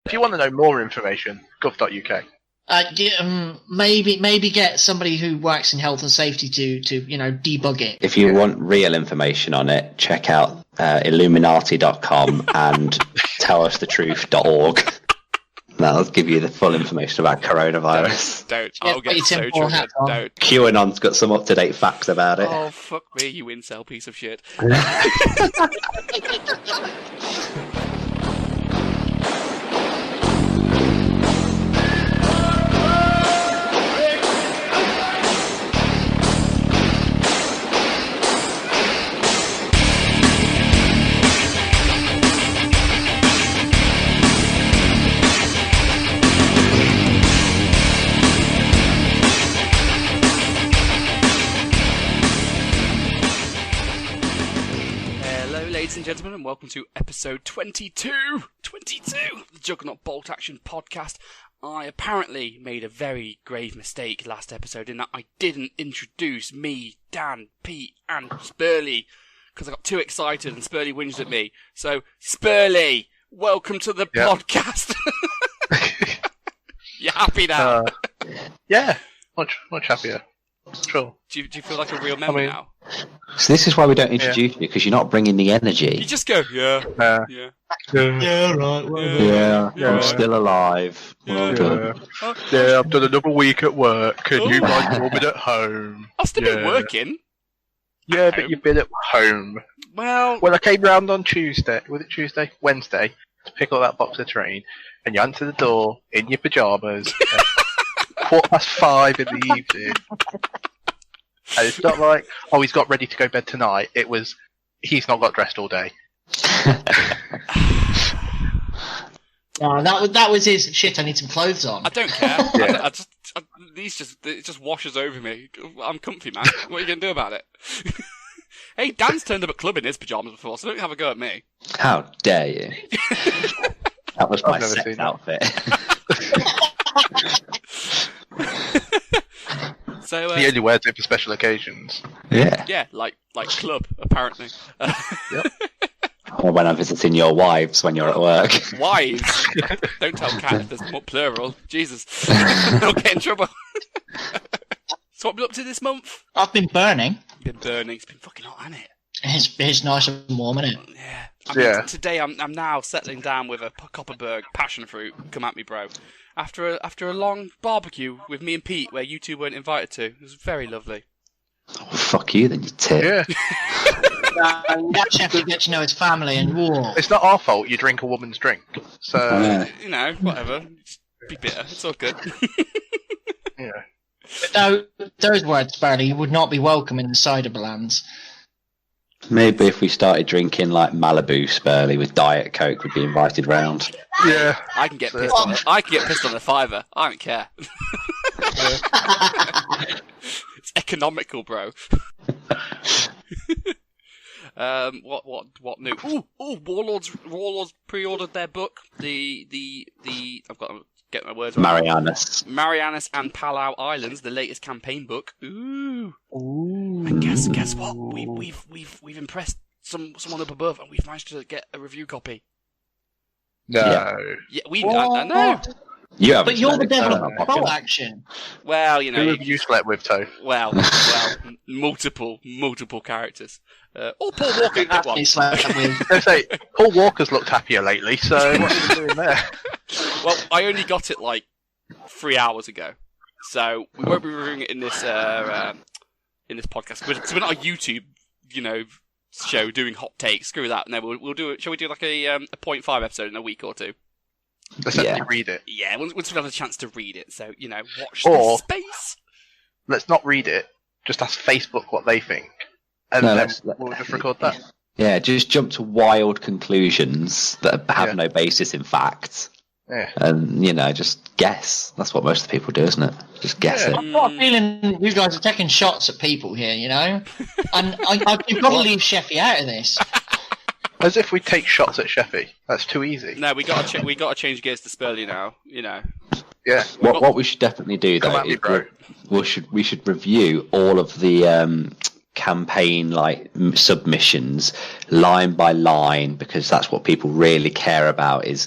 If you want to know more information, gov.uk. Maybe get somebody who works in health and safety to debug it. If you want real information on it, check out Illuminati.com and tellusthetruth.org. That'll give you the full information about coronavirus. Don't. I'll get so triggered. Don't. QAnon's got some up-to-date facts about it. Oh, fuck me, you incel piece of shit. Ladies and gentlemen, and welcome to episode 22 of the Juggernaut Bolt Action podcast. I apparently made a very grave mistake last episode in that I didn't introduce me, Dan, Pete, and Spurlie, because I got too excited and Spurlie whinged at me. So, Spurlie, welcome to the podcast. You happy now? Yeah, much happier. Sure. Do you feel like a real member now? So this is why we don't introduce you, because you're not bringing the energy. You just go, yeah, right, yeah, I'm still alive. Well done. Yeah, I've done another week at work, and you guys have been at home. I've still been working. Yeah, but you've been at home. Well, when I came round on Tuesday, was it Tuesday? Wednesday, to pick up that box of train, and you answered the door in your pyjamas at 5:15 in the evening. And it's not like, oh, he's got ready to go bed tonight. It was, he's not got dressed all day. That was his shit. I need some clothes on. I don't care. Yeah. It just washes over me. I'm comfy, man. What are you gonna do about it? Hey, Dan's turned up at club in his pajamas before, so don't have a go at me. How dare you? That was my sex outfit. So, he only wears it for special occasions. Yeah. Yeah, like club, apparently. Yep. Or when I'm visiting your wives when you're at work. Wives? Don't tell Kat, there's more plural. Jesus. I'll get in trouble. So what have you been up to this month? I've been burning. Been burning. It's been fucking hot, hasn't it? It's nice and warm, isn't it? Yeah. Today I'm now settling down with a Copperberg passion fruit. Come at me, bro. After a long barbecue with me and Pete, where you two weren't invited to. It was very lovely. Oh, fuck you, then, you tit. Yeah. That chef will get to know his family and war. It's not our fault you drink a woman's drink. So whatever. Just be bitter. It's all good. Yeah. No, those words, Barney, you would not be welcome in the Ciderlands. Maybe if we started drinking like Malibu Spurlie with Diet Coke, we'd be invited round. Yeah. I can get pissed on it. I can get pissed on a $5. I don't care. It's economical, bro. What new? Ooh, Warlords pre-ordered their book. I've got to get my words right. Marianas and Palau Islands, the latest campaign book. Ooh. And guess what? We've impressed someone up above, and we've managed to get a review copy. No. Yeah, I know. But you're the devil of Bolt Action. Well, Who have you slept with, Toph? Well, multiple characters. Or Paul Walker. He slept with. I say Paul Walker's looked happier lately. So what are you doing there? Well, I only got it like 3 hours ago, so we won't be reviewing it in this podcast. But we're not a YouTube, show doing hot takes. Screw that. No, we'll do it. Shall we do like a 0.5 episode in a week or two? Let's actually read it. Yeah, once we have a chance to read it. So, watch this space. Let's not read it. Just ask Facebook what they think. And then we'll just record that. Yeah, just jump to wild conclusions that have no basis in fact. Yeah. And, just guess. That's what most of the people do, isn't it? Just guess it. I've got a feeling you guys are taking shots at people here, And you've got to leave Sheffy out of this. As if we take shots at Sheffy. That's too easy. No, we got to change gears to Spurlie now. Yeah. What we should definitely do though is we should review all of the campaign submissions line by line, because that's what people really care about, is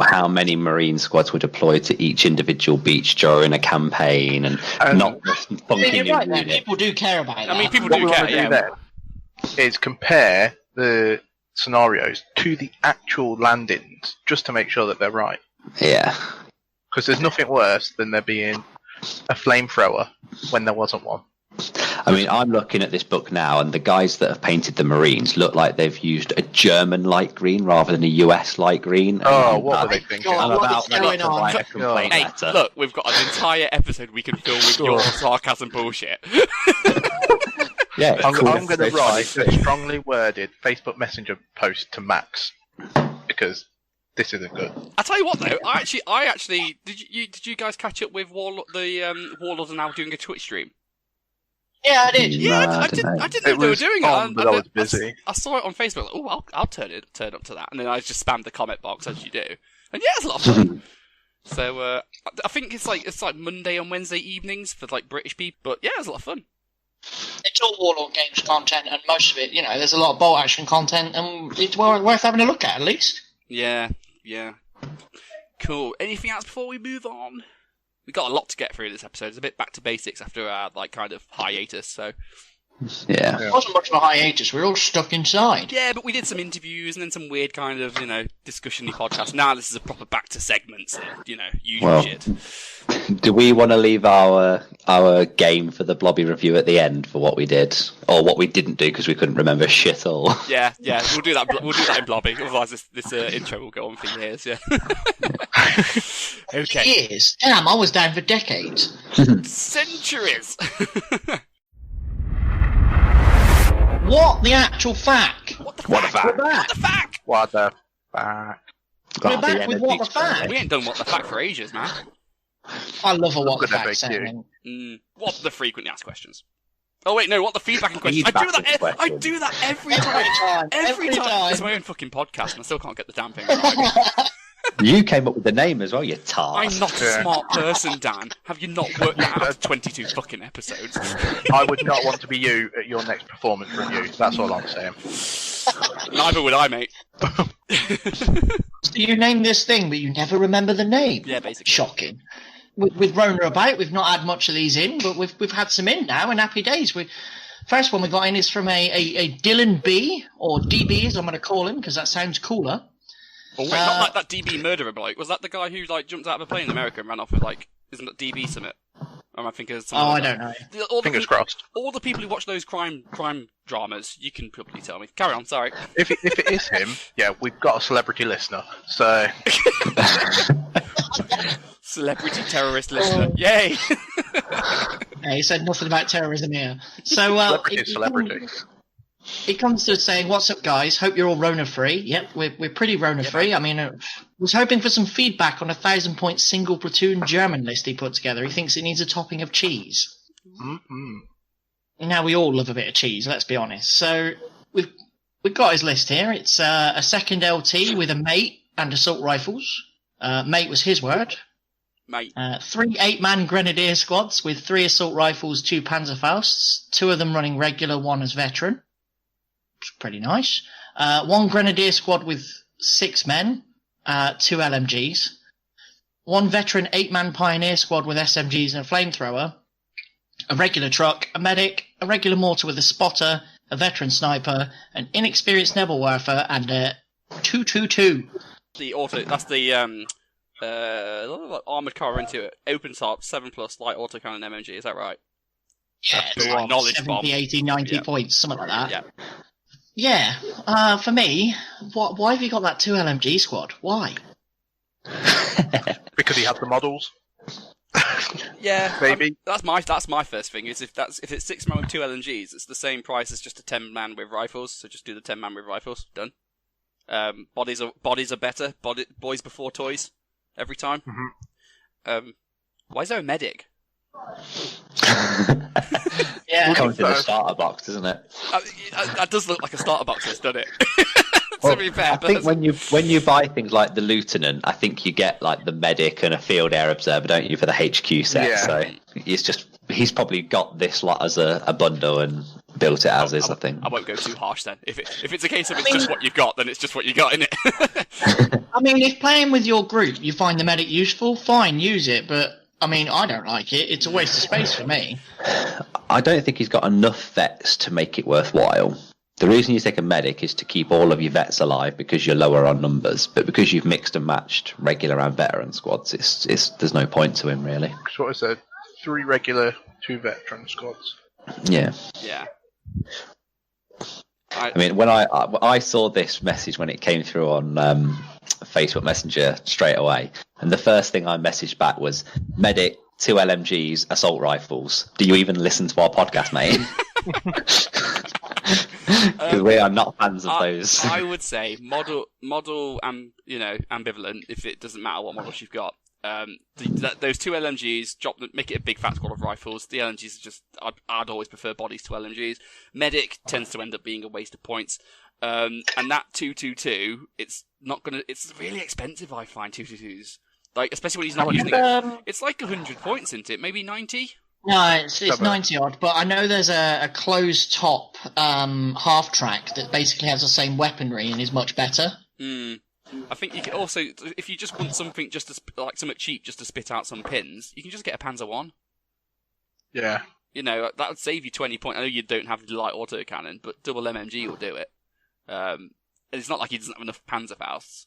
how many Marine squads were deployed to each individual beach during a campaign, and not just funking You're right, unit. people do care about that. I mean, people What do we care. want to Yeah. do then is compare the scenarios to the actual landings, just to make sure that they're right. Yeah. Because there's nothing worse than there being a flamethrower when there wasn't one. I mean, I'm looking at this book now, and the guys that have painted the Marines look like they've used a German light green rather than a US light green. Oh, what were they thinking? God, I'm what about is ready going to on? write a complaint Hey, letter. look, we've got an entire episode we can fill with your sarcasm bullshit. Yeah, I'm cool. going to write a 22. strongly worded Facebook Messenger post to Max, because this isn't good. I tell you what, though, I actually did you guys catch up with Warlords are now doing a Twitch stream? Yeah, I did. Yeah, No, I didn't know. didn't know It they were was doing on, it. but I was busy. I saw it on Facebook. Like, oh, I'll turn up to that, and then I just spammed the comment box as you do, and yeah, it's a lot of fun. So I think it's like Monday and Wednesday evenings for like British people, but yeah, it's a lot of fun. It's all Warlord Games content, and most of it, there's a lot of bolt action content, and it's worth having a look at least. Yeah. Cool. Anything else before we move on? We got a lot to get through this episode. It's a bit back to basics after our kind of hiatus. So Yeah. It wasn't much of a hiatus. We're all stuck inside. yeah, but we did some interviews and then some weird kind of discussion-y podcast. Now this is a proper back to segments and usual Well, shit. Do we want to leave our game for the Blobby review at the end for what we did or what we didn't do because we couldn't remember shit all? Yeah, we'll do that. We'll do that in Blobby. Otherwise, this intro will go on for years. Yeah. Okay. Years? Damn, I was down for decades. Centuries. What the actual fuck? What the What the fuck? fuck? What the fuck? What the fuck? We're back with what the fuck? We ain't done what the fuck for ages, man. I love a what the Good fuck FAQ. segment. What the frequently asked questions? Oh wait, no. What the feedback and questions? I do that every time. Every time. It's my own fucking podcast, and I still can't get the damn thing right. You came up with the name as well, you tart. I'm not a smart person, Dan. Have you not worked that out after 22 fucking episodes? I would not want to be you at your next performance review. That's all I'm saying. Neither would I, mate. So you name this thing, but you never remember the name. Yeah, basically. Shocking. With Rona about, we've not had much of these in, but we've had some in now, and happy days. First one we got in is from a Dylan B, or DB as I'm going to call him, because that sounds cooler. Oh, wait, not like that DB murderer bloke. Was that the guy who jumped out of a plane in America and ran off with isn't that DB Summit? Or am I thinking of something? I don't know. Fingers crossed. All the people who watch those crime dramas, you can probably tell me. Carry on, sorry. If it is him, yeah, we've got a celebrity listener. So Celebrity terrorist listener. Yay! He said nothing about terrorism here. So celebrity. He comes to saying, "What's up, guys? Hope you're all Rona free." Yep, we're pretty Rona free. I mean, was hoping for some feedback on a 1,000-point single platoon German list he put together. He thinks it needs a topping of cheese. Mm-hmm. Now we all love a bit of cheese. Let's be honest. So we've got his list here. It's a second LT with a mate and assault rifles. Mate was his word. Mate. 3 8-man grenadier squads with 3 assault rifles, 2 Panzerfausts, 2 of them running regular, 1 as veteran. Pretty nice. 1 grenadier squad with 6 men, 2 LMGs. 1 veteran 8-man pioneer squad with SMGs and a flamethrower. A regular truck, a medic, a regular mortar with a spotter, a veteran sniper, an inexperienced Nebelwerfer, and a 222. That's the armoured car into it. Open top, 7+ light autocannon MMG, is that right? Yeah, That's it's the like knowledge 70, bomb. 80, 90 Yeah. points, something like that. Yeah. Yeah, for me, why have you got that 2 LMG squad? Why? Because he had the models. Yeah, Maybe. that's my first thing. Is if it's 6 man with 2 LMGs, it's the same price as just a 10-man with rifles. So just do the 10-man with rifles. Done. Bodies are better. Boys before toys. Every time. Mm-hmm. Why is there a medic? Yeah, Comes in the starter box, doesn't it? That does look like a starter box, doesn't it? Well, To be fair, I think when you buy things like the lieutenant, I think you get like the medic and a field air observer, don't you, for the HQ set? Yeah. So he's probably got this lot as a bundle, and built it as is, I think. I won't go too harsh then. If it's a case of it's just what you've got, then it's just what you got, isn't it? I mean, if playing with your group you find the medic useful, fine, use it. But I mean, I don't like it. It's a waste of space for me. I don't think he's got enough vets to make it worthwhile. The reason you take a medic is to keep all of your vets alive because you're lower on numbers, but because you've mixed and matched regular and veteran squads, there's no point to him really. So what is it? 3 regular, 2 veteran squads. Yeah. Yeah. I mean, when I saw this message when it came through on Facebook Messenger straight away, and the first thing I messaged back was, medic, 2 LMGs, assault rifles. Do you even listen to our podcast, mate? Because we are not fans of those. I would say model, ambivalent. If it doesn't matter what models you've got, those 2 LMGs, make it a big fat squad of rifles. The LMGs are just, I'd always prefer bodies to LMGs. Medic tends to end up being a waste of points. And that 222, it's really expensive. I find 222s, like especially when he's not using it. It's like 100 points, isn't it? Maybe 90. No, it's 90 odd, but I know there's a closed top half track that basically has the same weaponry and is much better. I think you can also, if you just want something like something cheap just to spit out some pins, you can just get a Panzer 1. Yeah. That would save you 20 points. I know you don't have the light autocannon, but double MMG will do it. And it's not like he doesn't have enough Panzerfausts.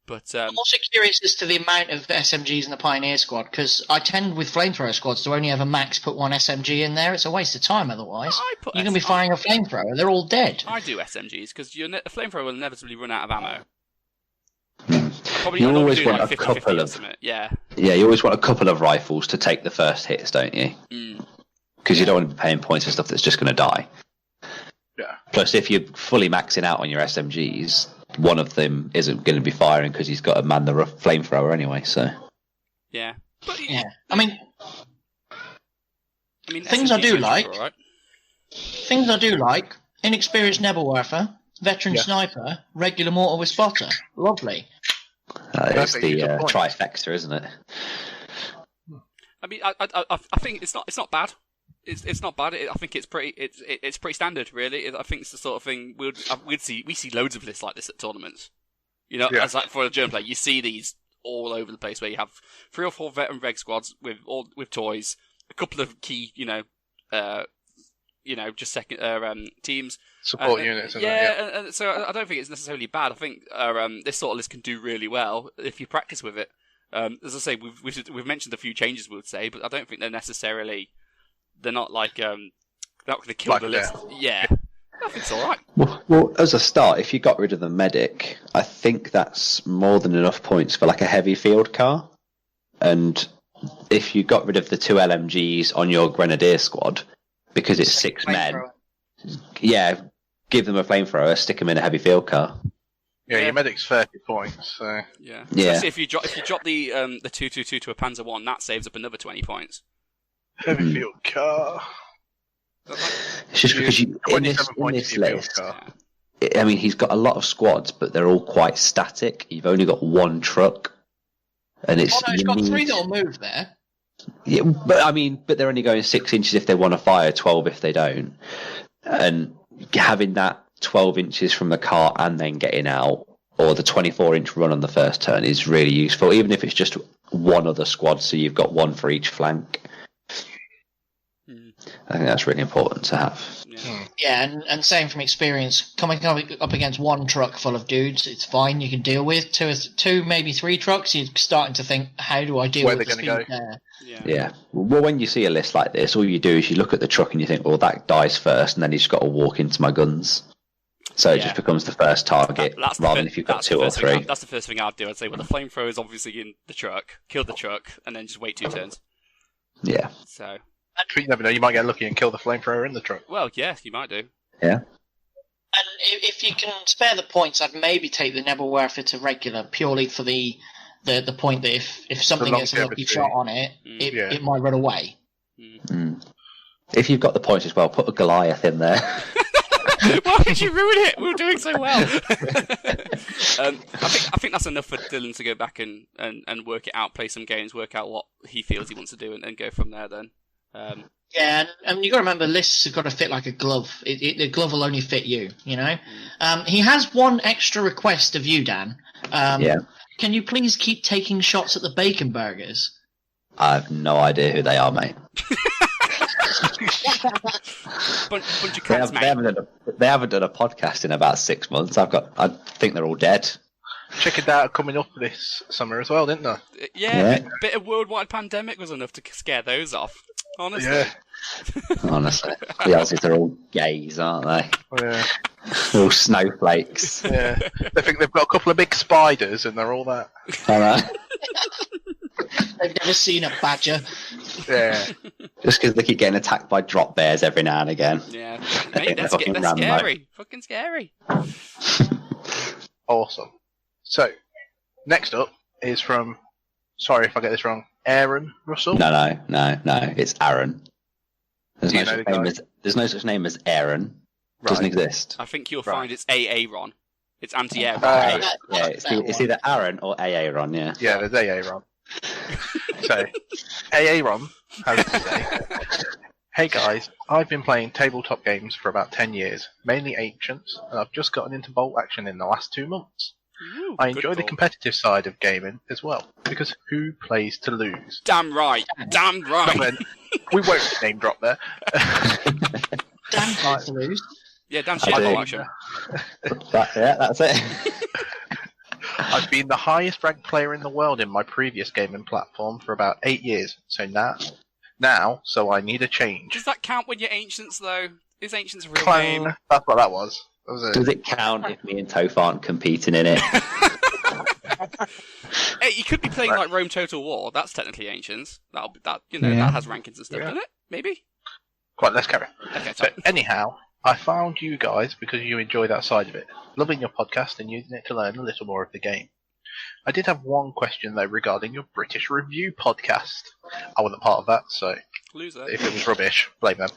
But I'm also curious as to the amount of SMGs in the Pioneer squad, because I tend with flamethrower squads to only ever max put 1 SMG in there. It's a waste of time otherwise. You're going to be firing a flamethrower. They're all dead. I do SMGs, because a flamethrower will inevitably run out of ammo. You always want a couple of... Yeah, you always want a couple of rifles to take the first hits, don't you? Because you don't want to be paying points for stuff that's just going to die. Yeah. Plus, if you're fully maxing out on your SMGs, one of them isn't going to be firing because he's got to man the flamethrower anyway, so... Yeah. Yeah. I mean things SMGs I do like... Right? Things I do like, inexperienced Nebelwerfer, veteran sniper, regular mortar with spotter. Lovely. It's the trifecta, isn't it? I mean, I think it's not bad. It's not bad. I think it's pretty standard, really. I think it's the sort of thing we see loads of lists like this at tournaments. As like for a German player, you see these all over the place where you have 3 or 4 veteran reg squads with toys, a couple of key, just second teams, support units. And so I don't think it's necessarily bad. I think this sort of list can do really well if you practice with it. As I say, we've mentioned a few changes, we would say, but I don't think they're not like they're not going to kill the list. Yeah, I think it's all right. Well, as a start, if you got rid of the medic, I think that's more than enough points for like a heavy field car. And if you got rid of the 2 LMGs on your grenadier squad, because it's 6 men, give them a flamethrower, stick them in a heavy field car. Yeah, your medic's 30 points. So. Yeah. Especially if you drop the 222 to a Panzer 1, that saves up another 20 points. Heavy field car. It's just because in this list, I mean, he's got a lot of squads, but they're all quite static. You've only got 1 truck, and it's. Oh no, it's got 3 that'll move there. Yeah, but they're only going 6 inches if they want to fire, 12 if they don't, and having that 12 inches from the car and then getting out, or the 24-inch run on the first turn is really useful, even if it's just 1 other squad, so you've got 1 for each flank. I think that's really important to have. Yeah, and same from experience, coming up against 1 truck full of dudes, it's fine, you can deal with. 2, maybe 3 trucks, you're starting to think, how do I deal with the speed there? Yeah. Well, when you see a list like this, all you do is you look at the truck and you think, well, that dies first, and then he's got to walk into my guns. So it just becomes the first target, rather than if you've got 2 or 3. That's the first thing I'd do. I'd say, well, the flamethrower is obviously in the truck, kill the truck, and then just wait 2 turns. Yeah. So... You never know, you might get lucky and kill the flamethrower in the truck. Well, yeah, you might do. Yeah. And if you can spare the points, I'd maybe take the Nebelwerfer to regular, purely for the point that if something gets a lucky shot on it, it might run away. If you've got the points as well, put a Goliath in there. Why did you ruin it? We were doing so well. I think that's enough for Dylan to go back and work it out, play some games, work out what he feels he wants to do, and go from there then. Yeah, and you got to remember, lists have got to fit like a glove. The glove will only fit you, you know. He has one extra request of you, Dan. Yeah. Can you please keep taking shots at the bacon burgers? I have no idea who they are, mate. bunch of cats, mate. They haven't done a podcast in about 6 months. I think they're all dead. Chicken Data coming up this summer as well, didn't they? Yeah. A bit of worldwide pandemic was enough to scare those off. Honestly. Yeah. Honestly. The Aussies are all gays, aren't they? Yeah. They're all snowflakes. Yeah. They think they've got a couple of big spiders and they're all that. I know. They've never seen a badger. Yeah. Just because they keep getting attacked by drop bears every now and again. Yeah. Mate, that's scary. Fucking scary. Awesome. So, next up is from, sorry if I get this wrong, Aaron Russell. No. It's Aaron. There's Do no you know such name as Aaron. Doesn't exist. I think you'll find it's Aaron. It's anti-Aaron. Yeah, it's either Aaron or Aaron, yeah. Yeah, there's Aaron. So, Aaron has to say, hey guys, I've been playing tabletop games for about 10 years, mainly Ancients, and I've just gotten into bolt action in the last 2 months. Ooh, I enjoy the competitive side of gaming as well, because who plays to lose? Damn right. We won't name drop there. Dan plays to lose. Yeah, Dan shit bolt action. That's it. I've been the highest ranked player in the world in my previous gaming platform for about 8 years, so so I need a change. Does that count when you're Ancients, though? Is Ancients a real Clang. game? That's what that was. Does it count if me and Toph aren't competing in it? Hey, you could be playing like Rome Total War. That's technically Ancients. That that has rankings and stuff, doesn't it? Maybe. Quite, let's carry on. Okay, So anyhow, I found you guys because you enjoy that side of it, loving your podcast and using it to learn a little more of the game. I did have one question though regarding your British Review podcast. I wasn't part of that, so loser. if it was rubbish, blame them.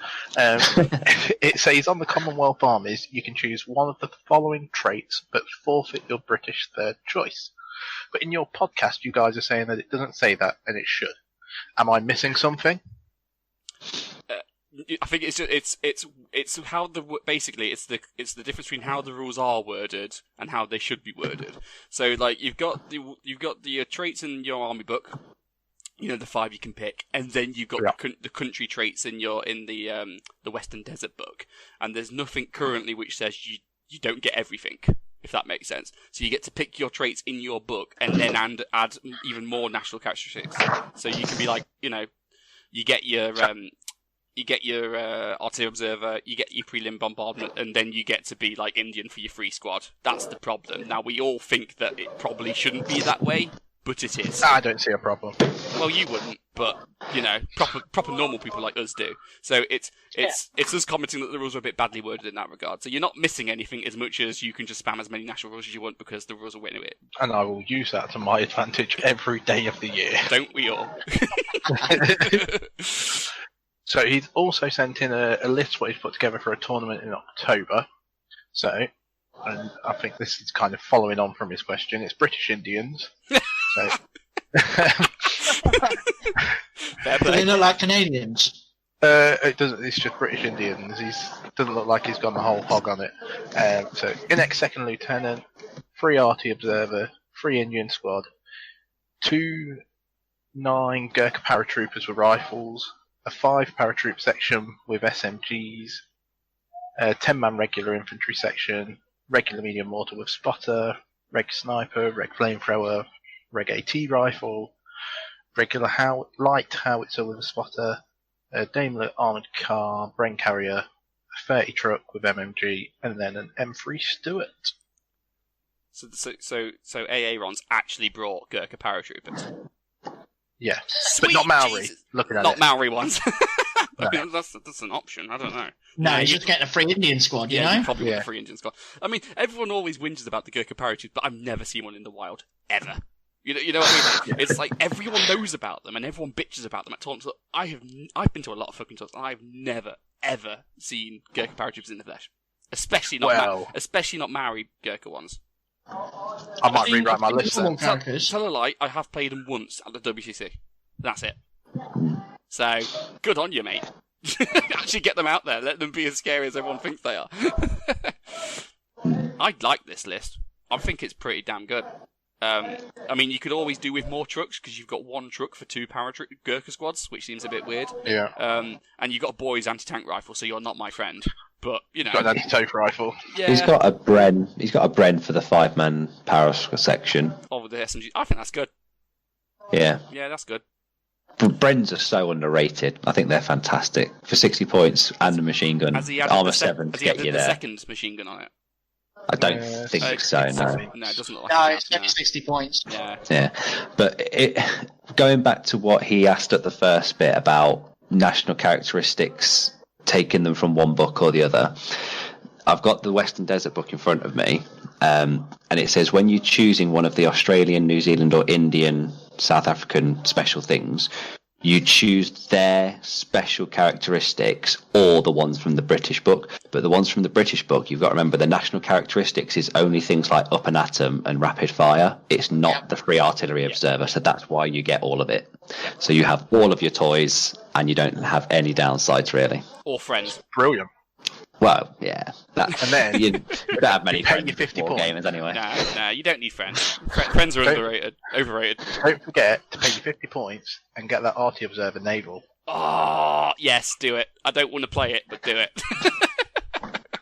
It says on the Commonwealth Armies you can choose one of the following traits but forfeit your British third choice. But in your podcast you guys are saying that it doesn't say that and it should. Am I missing something? I think it's how basically it's the difference between how the rules are worded and how they should be worded. So like you've got the traits in your army book, you know, the 5 you can pick, and then you've got the country traits in the Western Desert book, and there's nothing currently which says you don't get everything, if that makes sense. So you get to pick your traits in your book and then add even more national characteristics. So you can be like, you know, you get your artillery observer, you get your prelim bombardment, and then you get to be like Indian for your free squad. That's the problem. Now we all think that it probably shouldn't be that way, but it is. I don't see a problem. Well, you wouldn't, but you know, proper normal people like us do. So it's us commenting that the rules are a bit badly worded in that regard. So you're not missing anything as much as you can just spam as many national rules as you want because the rules are winning it. And I will use that to my advantage every day of the year. Don't we all? So he's also sent in a list what he's put together for a tournament in October. So, and I think this is kind of following on from his question. It's British Indians. So, Do they look like Canadians? it doesn't. It's just British Indians. Doesn't look like he's gone the whole hog on it. So, Inex Second Lieutenant, 3 RT Observer, 3 Indian Squad, 2 9 Gurkha Paratroopers with rifles, a 5 paratroop section with SMGs, a 10-man regular infantry section, regular medium mortar with spotter, reg sniper, reg flamethrower, reg AT rifle, regular light howitzer with a spotter, a Daimler armoured car, brain carrier, a 30 truck with MMG, and then an M3 Stuart. So Aaron's actually brought Gurkha paratroopers. Yeah, Sweet but not Maori. Jesus. Looking at Not it. Maori ones. No. I mean, that's an option. I don't know. No, he's just getting a free Indian squad, you know? You probably want a free Indian squad. I mean, everyone always whinges about the Gurkha paratroopers, but I've never seen one in the wild ever. You know what I mean? It's like everyone knows about them and everyone bitches about them at tournaments. Look, I've been to a lot of fucking tournaments. I've never ever seen Gurkha paratroopers in the flesh, especially not Maori Gurkha ones. I might rewrite my list then. Tell a lie, I have played them once at the WCC. That's it. So, good on you, mate. Actually get them out there. Let them be as scary as everyone thinks they are. I like this list. I think it's pretty damn good. I mean, you could always do with more trucks, because you've got one truck for 2 Gurkha squads, which seems a bit weird. Yeah. And you've got a boy's anti-tank rifle, so you're not my friend. But, you know. Got an anti-tank rifle. Yeah. He's got a Bren for the 5-man power section. Over the SMG. I think that's good. Yeah. Yeah, that's good. Brens are so underrated. I think they're fantastic. For 60 points and a machine gun. Armour 7 to get you there. Has he added the second machine gun on it? I don't think so, no. No, it doesn't look like it. It's only 60 points. Yeah. But going back to what he asked at the first bit about national characteristics, taking them from one book or the other, I've got the Western Desert book in front of me, and it says when you're choosing one of the Australian, New Zealand or Indian, South African special things, you choose their special characteristics or the ones from the British book. But the ones from the British book, you've got to remember the national characteristics is only things like up and atom and rapid fire. It's not the free artillery observer, so that's why you get all of it. So you have all of your toys and you don't have any downsides, really. Or friends. Brilliant. Well, yeah. And then you don't have many friends you 50 for gamers anyway. No, you don't need friends. Friends are overrated. Don't forget to pay your 50 points and get that RT Observer Naval. Oh, yes, do it. I don't want to play it, but do it.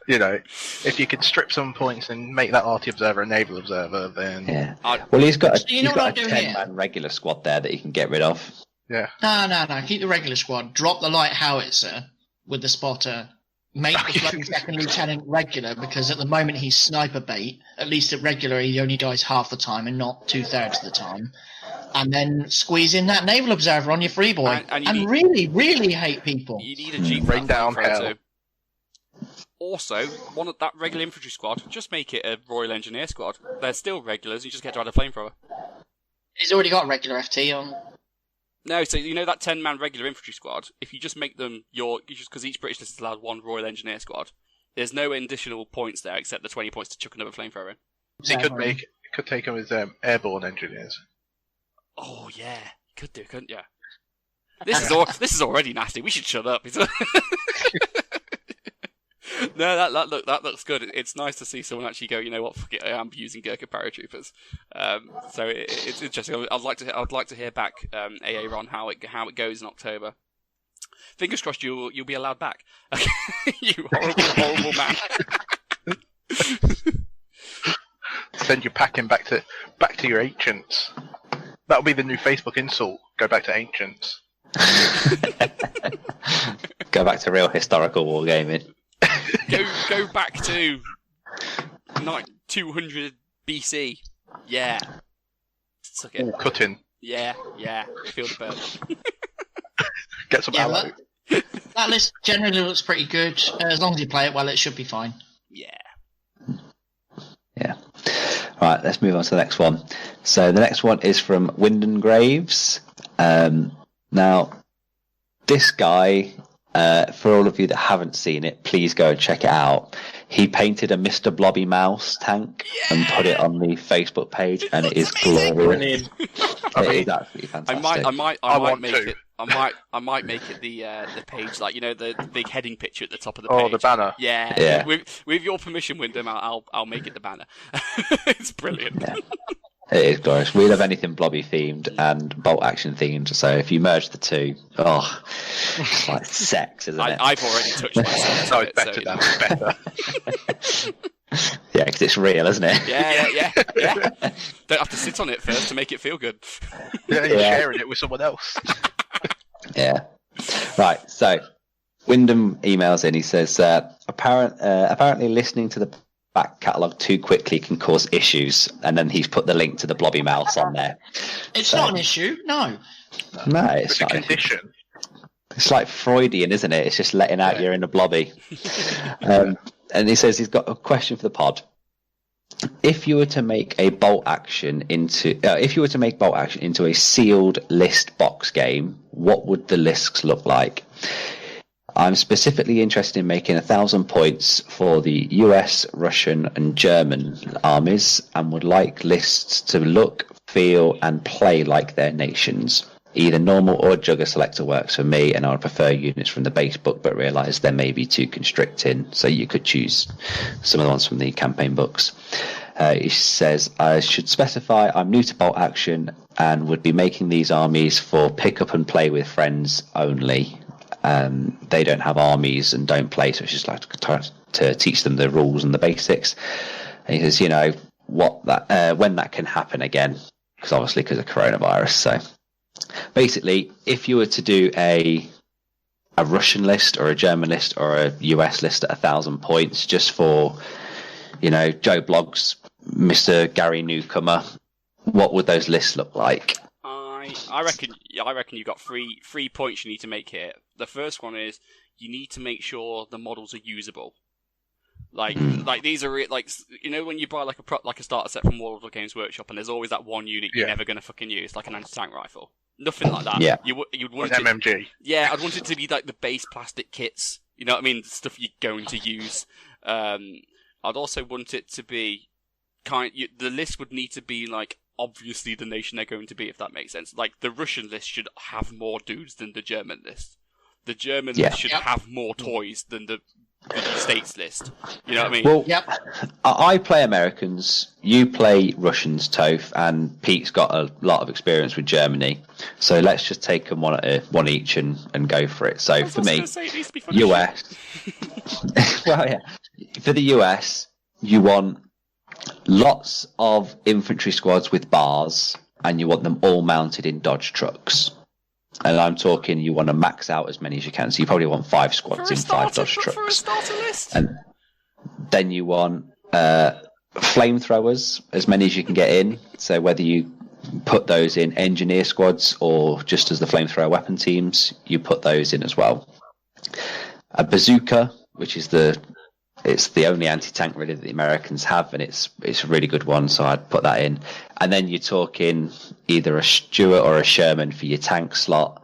You know, if you could strip some points and make that RT Observer a Naval Observer, then... Yeah. Well, he's got a 10-man regular squad there that he can get rid of. Yeah. No. Keep the regular squad. Drop the light howitzer with the spotter. Make the bloody second lieutenant regular, because at the moment he's sniper bait. At least at regular he only dies half the time and not 2/3 of the time. And then squeeze in that naval observer on your free boy. And really, really hate people. You need a Jeep rain down hell. Also, one of that regular infantry squad, just make it a Royal Engineer squad. They're still regulars, you just get to add a flamethrower. He's already got a regular FT on. No, so you know that 10-man regular infantry squad, if you just make them because each British list is allowed one Royal Engineer squad, there's no additional points there except the 20 points to chuck another flamethrower in. So he could take them as airborne engineers. Oh yeah, could do, couldn't you? This is already nasty. We should shut up. No, that looks good. It's nice to see someone actually go, you know what, fuck it, I am using Gurkha paratroopers. So it's interesting. I'd like to hear back, AA Ron, how it goes in October. Fingers crossed you'll be allowed back. You horrible man. Send your packing back to your ancients. That'll be the new Facebook insult. Go back to ancients. Go back to real historical wargaming. Go back to 200 BC. Yeah. Suck it. Cutting. Yeah. Feel the burn. Get some ammo. That list generally looks pretty good. As long as you play it well, it should be fine. Yeah. Right, let's move on to the next one. So the next one is from Wyndon Graves. Now, this guy, for all of you that haven't seen it, please go and check it out. He painted a Mr. Blobby Mouse tank and put it on the Facebook page, and it is glorious. It is absolutely fantastic. I might make it the page, like, you know, the big heading picture at the top of the page. Oh, the banner. Yeah. With your permission, Wyndham, I'll make it the banner. It's brilliant. Yeah. It is glorious. We love anything blobby themed and bolt action themed. So if you merge the two, it's like sex, isn't it? I've already touched myself. No, it's better. It's better. Yeah, because it's real, isn't it? Yeah. Don't have to sit on it first to make it feel good. Yeah, you're sharing it with someone else. Yeah. Right. So Wyndham emails in. He says, apparently listening to the back catalogue too quickly can cause issues, and then he's put the link to the blobby mouse on there. It's not an issue, no. No, it's not a condition. It's like Freudian, isn't it? It's just letting out your inner blobby. And he says he's got a question for the pod. If you were to make bolt action into a sealed list box game, what would the lists look like? I'm specifically interested in making 1,000 points for the US, Russian and German armies, and would like lists to look, feel and play like their nations. Either normal or Jugger Selector works for me, and I would prefer units from the base book, but realise they may be too constricting, so you could choose some of the ones from the campaign books. He says, I should specify I'm new to bolt action and would be making these armies for pick up and play with friends only. They don't have armies and don't play, so it's just like to teach them the rules and the basics. And he says, when that can happen again, because obviously because of coronavirus. So basically, if you were to do a Russian list or a German list or a US list at 1,000 points, just for Joe Blogs, Mr. Gary Newcomer, what would those lists look like? I reckon you got three points you need to make here. The first one is you need to make sure the models are usable. Like these are when you buy like a starter set from World of Games Workshop, and there's always that one unit you're never gonna fucking use, like an anti-tank rifle. Nothing like that. Yeah. You'd want an MMG. Yeah, I'd want it to be like the base plastic kits. You know what I mean? Stuff you're going to use. I'd also want it to be the list would need to be like obviously the nation they're going to be, if that makes sense. Like the Russian list should have more dudes than the German list. The German list should have more toys than the States list. You know what I mean? Well, I play Americans, you play Russians, Toph, and Pete's got a lot of experience with Germany. So let's just take them one each and go for it. So for me, US. Well, yeah. For the US, you want lots of infantry squads with bars, and you want them all mounted in Dodge trucks. And I'm talking, you want to max out as many as you can. So you probably want 5 squads in 5 Dodge trucks. For a starter list. And then you want flamethrowers, as many as you can get in. So whether you put those in engineer squads or just as the flamethrower weapon teams, you put those in as well. A bazooka, which is it's the only anti-tank really that the Americans have, and it's a really good one, so I'd put that in. And then you're talking either a Stuart or a Sherman for your tank slot,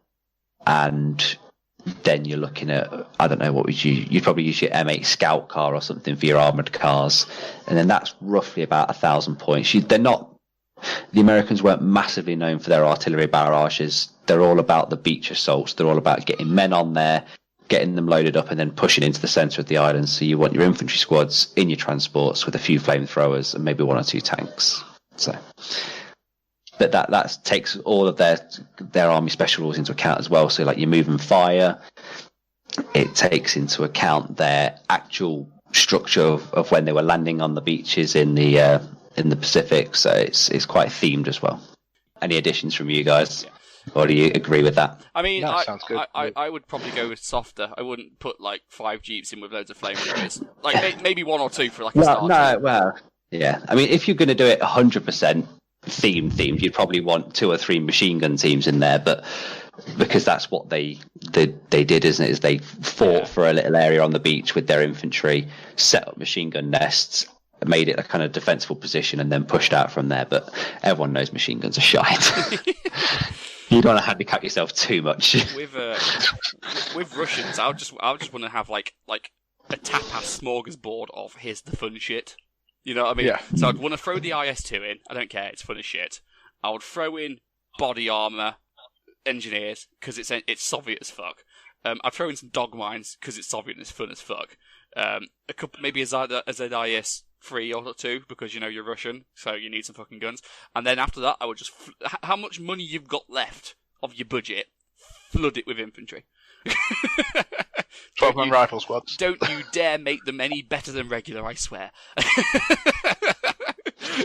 and then you're looking at, I don't know, what would you'd probably use your M8 Scout car or something for your armoured cars, and then that's roughly about 1,000 points. The Americans weren't massively known for their artillery barrages. They're all about the beach assaults. They're all about getting men on there, getting them loaded up and then pushing into the centre of the island. So you want your infantry squads in your transports with a few flamethrowers and maybe 1 or 2 tanks. So, but that takes all of their army special rules into account as well. So like your move and fire, it takes into account their actual structure of when they were landing on the beaches in the Pacific. So it's quite themed as well. Any additions from you guys? Or do you agree with that? I mean, sounds good. I would probably go with softer. I wouldn't put like 5 jeeps in with loads of flamethrowers. Like maybe 1 or 2 for like a start. Yeah. I mean, if you're going to do it 100% themed, you'd probably want 2 or 3 machine gun teams in there. But because that's what they did, isn't it? Is they fought for a little area on the beach with their infantry, set up machine gun nests, made it a kind of defensible position, and then pushed out from there. But everyone knows machine guns are shite. You don't want to handicap yourself too much. With Russians, I would just want to have like a tapas smorgasbord of here's the fun shit. You know what I mean? Yeah. So I'd want to throw the IS-2 in. I don't care, it's fun as shit. I would throw in body armor, engineers, because it's Soviet as fuck. I'd throw in some dog mines because it's Soviet and it's fun as fuck. A couple, maybe a ZIS 3 or 2 because you're Russian, so you need some fucking guns. And then after that, I would just how much money you've got left of your budget, flood it with infantry. 12-man rifle squads. Don't you dare make them any better than regular, I swear.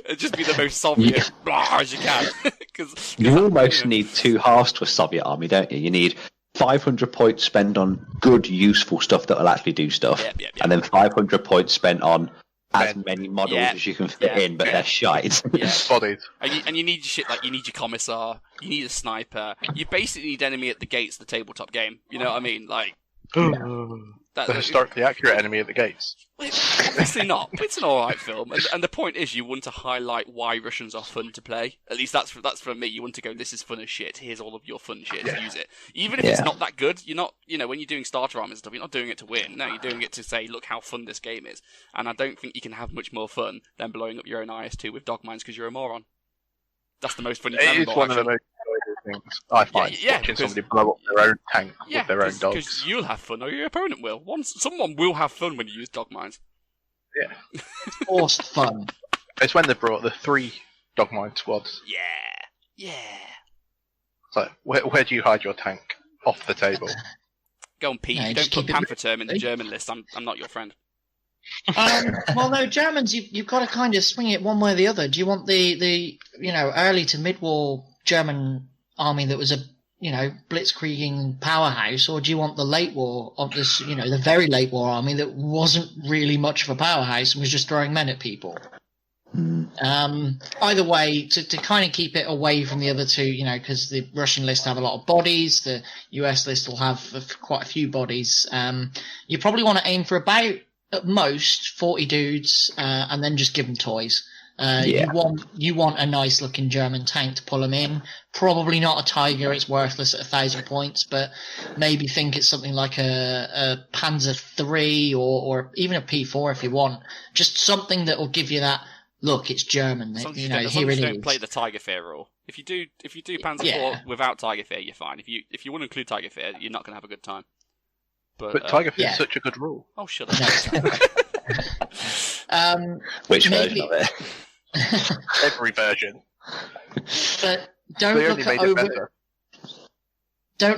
It'd just be the most Soviet as you can. Cause you almost need 2 halves to a Soviet army, don't you? You need 500 points spent on good, useful stuff that will actually do stuff, and then 500 points spent on as many models as you can fit in, but they're shite. Bodied. And you need your shit, like you need your commissar, you need a sniper, you basically need enemy at the gates of the tabletop game. You know what I mean? Like the historically accurate enemy at the gates. Obviously not. It's an alright film, and the point is, you want to highlight why Russians are fun to play. At least that's from me. You want to go, this is fun as shit. Here's all of your fun shit. Use it, even if it's not that good. You're not, when you're doing starter armor and stuff, you're not doing it to win. No, you're doing it to say, look how fun this game is. And I don't think you can have much more fun than blowing up your own IS-2 with dog mines because you're a moron. That's the most fun you can. It's one of the most enjoyable things. I find watching somebody blow up their own tank with their own dogs. Because you'll have fun, or your opponent will. Someone will have fun when you use dog mines. Yeah. Forced fun. It's when they brought the 3 dog mine squads. Yeah. So where do you hide your tank? Off the table. Go on, Pete. No, Don't put Pantherterm in the moving. German list. I'm not your friend. Well, no, Germans, you've got to kind of swing it one way or the other. Do you want the early to mid-war German army that was a blitzkrieging powerhouse, or do you want the late war of this the very late war army that wasn't really much of a powerhouse and was just throwing men at people? Either way, to kind of keep it away from the other two, because the Russian list have a lot of bodies, the US list will have quite a few bodies. You probably want to aim for about at most 40 dudes, and then just give them toys. You want a nice looking German tank to pull them in. Probably not a Tiger; it's worthless at 1,000 points. But maybe think it's something like a Panzer III or even a P4 if you want. Just something that will give you that. Look, it's German. As long as here you it don't is. play the Tiger Fear rule. If you do Panzer IV without Tiger Fear, you're fine. If you want to include Tiger Fear, you're not going to have a good time. But Tiger Fear is such a good rule. Oh, shut up. Which version of it? Every version. But don't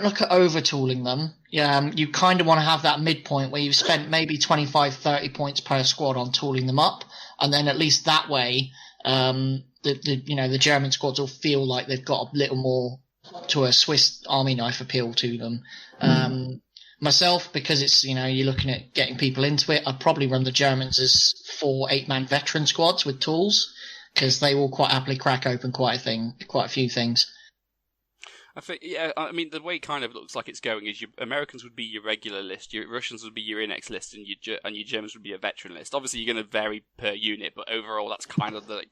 look at over-tooling them. You kind of want to have that midpoint where you've spent maybe 25, 30 points per squad on tooling them up, and then at least that way, the German squads will feel like they've got a little more to a Swiss Army knife appeal to them. Myself, because it's you're looking at getting people into it, I'd probably run the Germans as 4 8-man veteran squads with tools, because they will quite happily crack open quite a few things. I think, I mean, the way it kind of looks like it's going is your Americans would be your regular list, your Russians would be your index list, and your Germans would be a veteran list. Obviously, you're going to vary per unit, but overall, that's kind of the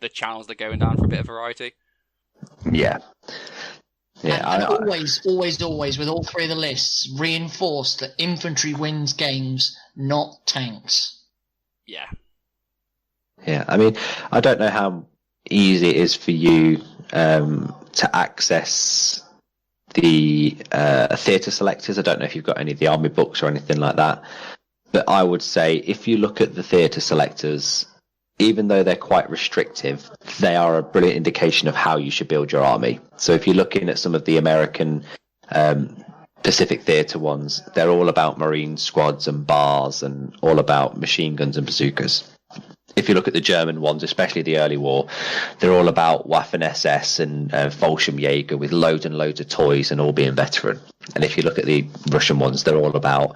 channels they're going down for a bit of variety. Yeah. Yeah, and always, with all 3 of the lists, reinforce that infantry wins games, not tanks. Yeah. Yeah, I mean, I don't know how easy it is for you to access the theatre selectors. I don't know if you've got any of the army books or anything like that, but I would say if you look at the theatre selectors, even though they're quite restrictive, they are a brilliant indication of how you should build your army. So if you're looking at some of the American Pacific Theatre ones, they're all about Marine squads and bars and all about machine guns and bazookas. If you look at the German ones, especially the early war, they're all about Waffen-SS and Fallschirmjäger with loads and loads of toys and all being veteran. And if you look at the Russian ones, they're all about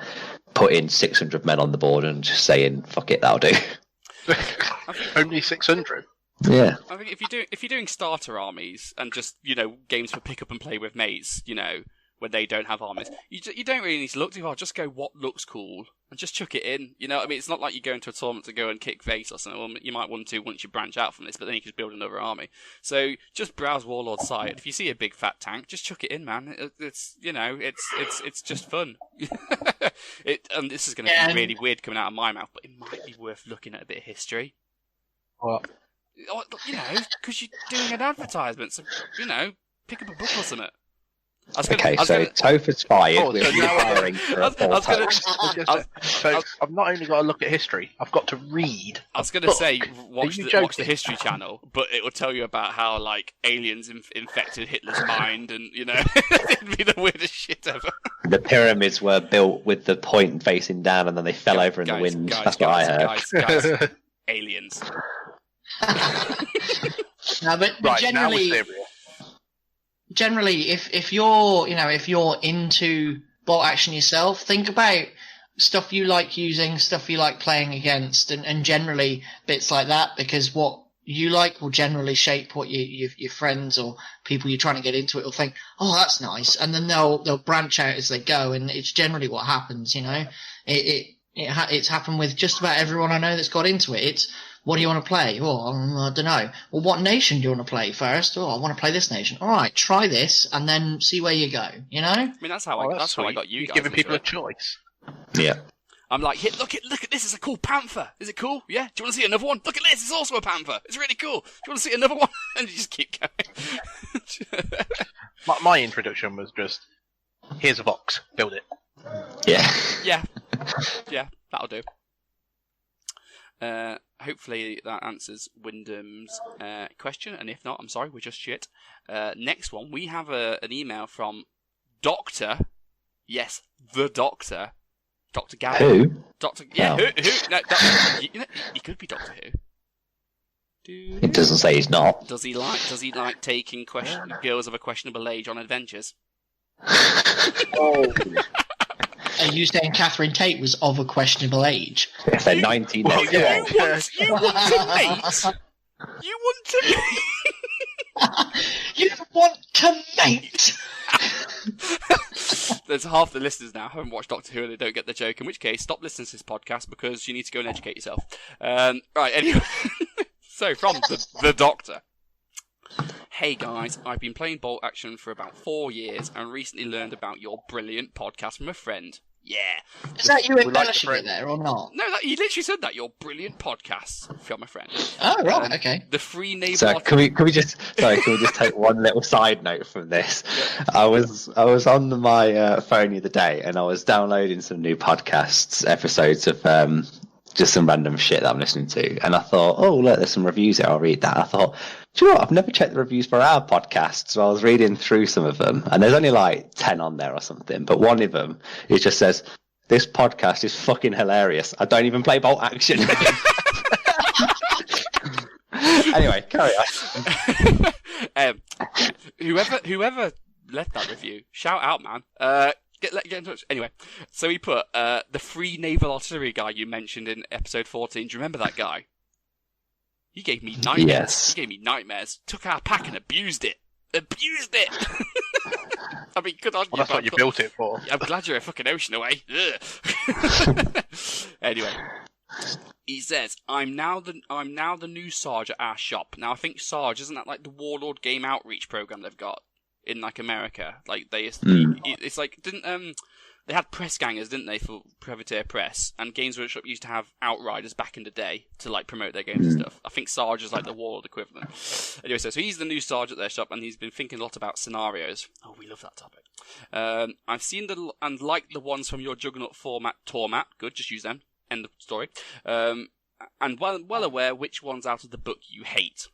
putting 600 men on the board and just saying, fuck it, that'll do. Only 600? Yeah. I think if you're doing starter armies and just, games for pick up and play with mates, when they don't have armies, you don't really need to look too hard. Just go what looks cool and just chuck it in. It's not like you go into a tournament to go and kick Vase or something. Well, you might want to once you branch out from this, but then you can just build another army. So just browse Warlord site. If you see a big fat tank, just chuck it in, man. It's just fun. And this is going to be really weird coming out of my mouth, but it might be worth looking at a bit of history. What? Because you're doing an advertisement, so pick up a book or something. Toph is fired. We're hiring for a So I've not only got to look at history, I've got to read. I was going to say, watch the History Channel, but it will tell you about how aliens infected Hitler's mind, and it'd be the weirdest shit ever. The pyramids were built with the point facing down, and then they fell over in the wind. That's what I heard. Guys, aliens. No, but generally, if you're into bolt action yourself, think about stuff you like using, stuff you like playing against, and generally bits like that, because what you like will generally shape what your friends or people you're trying to get into it will think, oh, that's nice, and then they'll branch out as they go, and it's generally what happens. It's happened with just about everyone I know that's got into it. It's, what do you want to play? Oh, I don't know. Well, what nation do you want to play first? Oh, I want to play this nation. All right, try this, and then see where you go. I mean, that's how I got you guys. You're giving people a choice. Yeah. I'm like, "Here, look at this. It's a cool panther. Is it cool? Yeah. Do you want to see another one? Look at this. It's also a panther. It's really cool. Do you want to see another one?" And you just keep going. My introduction was just, here's a box, build it. Yeah. Yeah, that'll do. Hopefully that answers Wyndham's question, and if not, I'm sorry, we're just shit. Next one, we have an email from Doctor. Yes, the Doctor. Dr. Gavin. Who? Doctor. Yeah, No. who? No, Doctor. He could be Doctor Who. It doesn't say he's not. Does he like taking girls of a questionable age on adventures? Oh. Are you saying Catherine Tate was of a questionable age? If they're 19, Well, they're yeah. You want to mate? You want to mate? You want to mate? There's half the listeners now haven't watched Doctor Who and they don't get the joke, in which case, stop listening to this podcast because you need to go and educate yourself. Right, anyway. So, from the Doctor. Hey guys, I've been playing Bolt Action for about 4 years and recently learned about your brilliant podcast from a friend. Yeah. Is that you We like embellishing the it there or not? No, he literally said that. Your brilliant podcast from a friend. Oh, right, okay. The free naval... So can we just take one little side note from this? I was on my phone the other day and I was downloading some new podcasts, episodes of just some random shit that I'm listening to, and I thought, oh look, there's some reviews here, I'll read that. I thought, do you know what? I've never checked the reviews for our podcast, so I was reading through some of them, and there's only like 10 on there or something, but one of them, it just says, this podcast is fucking hilarious. I don't even play Bolt Action. Anyway, carry on. Whoever left that review, shout out, man. Get in touch. Anyway, so he put the free naval artillery guy you mentioned in episode 14. Do you remember that guy? He gave me nightmares. Yes. He gave me nightmares. Took our pack and abused it. I mean, good on you. Well, that's what you built it for. I'm glad you're a fucking ocean away. Anyway, he says, I'm now the new Sarge at our shop. Now I think Sarge, isn't that like the Warlord game outreach program they've got in like America? Like it's like they had press gangers, didn't they, for Privateer Press, and Games Workshop used to have outriders back in the day to like promote their games and stuff. I think Sarge is like the Warlord equivalent. Anyway, so he's the new Sarge at their shop, and he's been thinking a lot about scenarios. Oh, we love that topic. I've seen and liked the ones from your Juggernaut format, Tormat. Good, just use them. End of story. And well aware which ones out of the book you hate.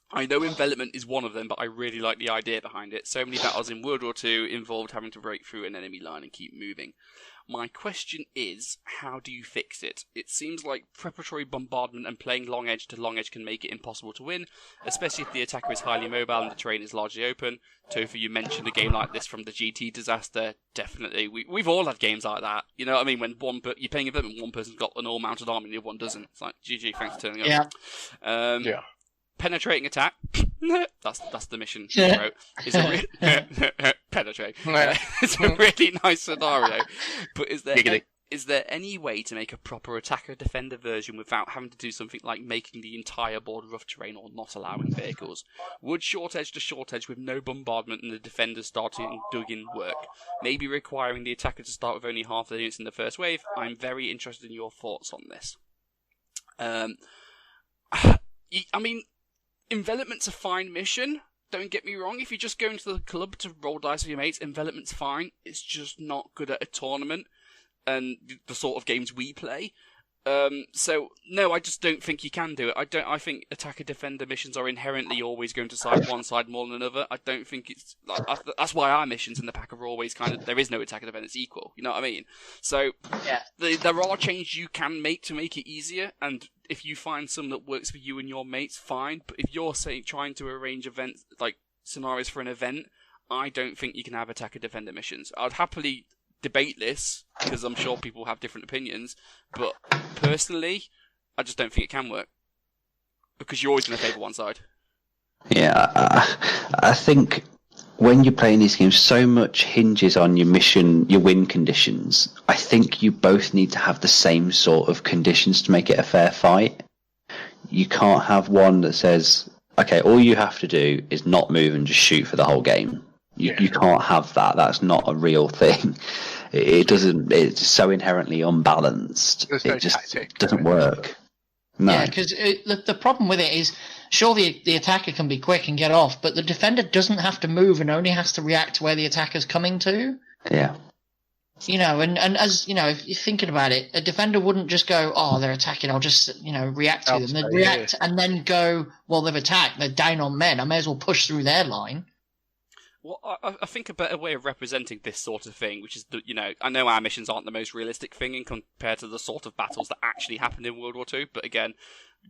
I know envelopment is one of them, but I really like the idea behind it. So many battles in World War II involved having to break through an enemy line and keep moving. My question is, how do you fix it? It seems like preparatory bombardment and playing long edge to long edge can make it impossible to win, especially if the attacker is highly mobile and the terrain is largely open. Toph, you mentioned a game like this from the GT disaster. Definitely. We've all had games like that. You know what I mean? When you're playing envelopment and one person's got an all-mounted army and the other one doesn't. It's like, GG, thanks for turning up. Yeah. Yeah. Penetrating attack. That's the mission she wrote. It's penetrate. It's a really nice scenario. But is there any way to make a proper attacker-defender version without having to do something like making the entire board rough terrain or not allowing vehicles? Would short edge to short edge with no bombardment and the defenders starting dug in work? Maybe requiring the attacker to start with only half the units in the first wave? I'm very interested in your thoughts on this. I mean, envelopment's a fine mission. Don't get me wrong. If you're just going to the club to roll dice with your mates, envelopment's fine. It's just not good at a tournament and the sort of games we play. So no, I just don't think you can do it. I think attacker-defender missions are inherently always going to side one side more than another. I don't think it's like that's why our missions in the pack are always kind of there is no attacker-defender. It's equal. You know what I mean? So Yeah. there are changes you can make to make it easier, and if you find some that works for you and your mates, fine. But if you're trying to arrange events like scenarios for an event, I don't think you can have attacker-defender missions. I'd happily debate this because I'm sure people have different opinions, but personally, I just don't think it can work because you're always going to favour one side. Yeah, I think when you're playing these games, so much hinges on your mission, your win conditions. I think you both need to have the same sort of conditions to make it a fair fight. You can't have one that says, okay, all you have to do is not move and just shoot for the whole game. You can't have that. That's not a real thing. it doesn't. It's so inherently unbalanced. There's no It just tactic, doesn't right? work. No. Yeah, because the problem with it is, sure, the attacker can be quick and get off, but the defender doesn't have to move and only has to react to where the attacker's coming to. Yeah. You know, and as, you know, if you're thinking about it, a defender wouldn't just go, oh, they're attacking, I'll just, you know, react to them. They'd react and then go, well, they've attacked, they're down on men, I may as well push through their line. Well, I think a better way of representing this sort of thing, which is, you know, I know our missions aren't the most realistic thing in compared to the sort of battles that actually happened in World War II, but again,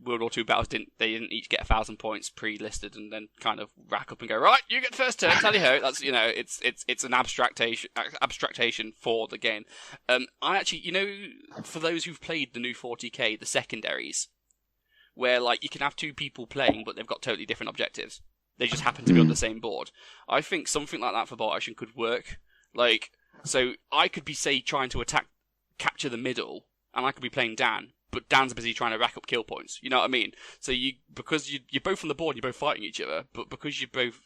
World War II battles didn't each get 1,000 points pre-listed and then kind of rack up and go, right, you get first turn, tally ho. That's, you know, it's an abstractation for the game. I actually, you know, for those who've played the new 40k, the secondaries, where like you can have two people playing but they've got totally different objectives. They just happen to be on the same board. I think something like that for bolt action could work. Like, so I could be, say, trying to capture the middle, and I could be playing Dan, but Dan's busy trying to rack up kill points. You know what I mean? So because you're both on the board, you're both fighting each other, but because you're both,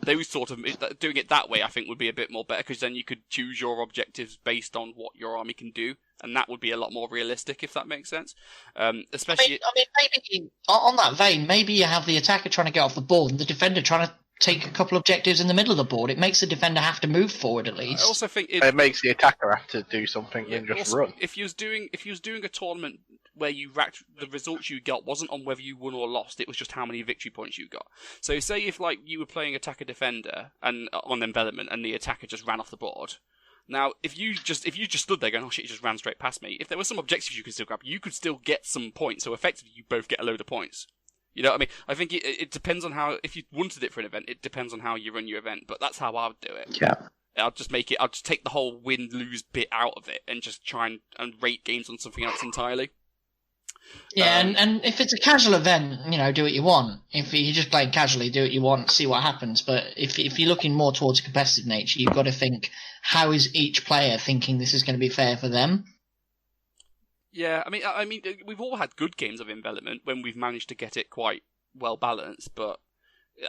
those sort of doing it that way, I think would be a bit more better, because then you could choose your objectives based on what your army can do, and that would be a lot more realistic, if that makes sense. Especially, I mean, maybe on that vein, maybe you have the attacker trying to get off the board and the defender trying to take a couple objectives in the middle of the board. It makes the defender have to move forward at least. I also think it makes the attacker have to do something and just run. If you was doing a tournament where you racked the results you got wasn't on whether you won or lost, it was just how many victory points you got. So say if like you were playing attacker defender and on envelopment and the attacker just ran off the board. Now, if you just stood there going, oh shit, he just ran straight past me, if there were some objectives you could still grab, you could still get some points, so effectively you both get a load of points. You know what I mean? I think it depends on how, if you wanted it for an event, it depends on how you run your event, but that's how I would do it. Yeah. I'll just take the whole win-lose bit out of it and just try and rate games on something else entirely. Yeah, and if it's a casual event, you know, do what you want. If you're just playing casually, do what you want, see what happens. But if you're looking more towards a competitive nature, you've got to think, how is each player thinking this is going to be fair for them? Yeah, I mean, we've all had good games of envelopment when we've managed to get it quite well balanced. But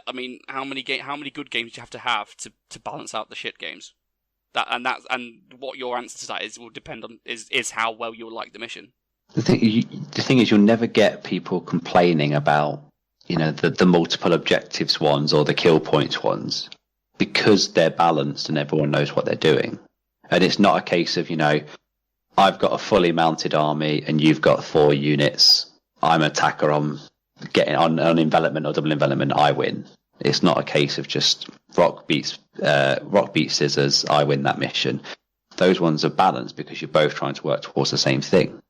I mean, how many good games do you have to balance out the shit games? And what your answer to that is will depend on is how well you'll like the mission. The thing is, you'll never get people complaining about, you know, the multiple objectives ones or the kill points ones, because they're balanced and everyone knows what they're doing. And it's not a case of, you know, I've got a fully mounted army and you've got 4 units. I'm an attacker. I'm getting on envelopment or double envelopment. I win. It's not a case of just rock beats scissors. I win that mission. Those ones are balanced because you're both trying to work towards the same thing.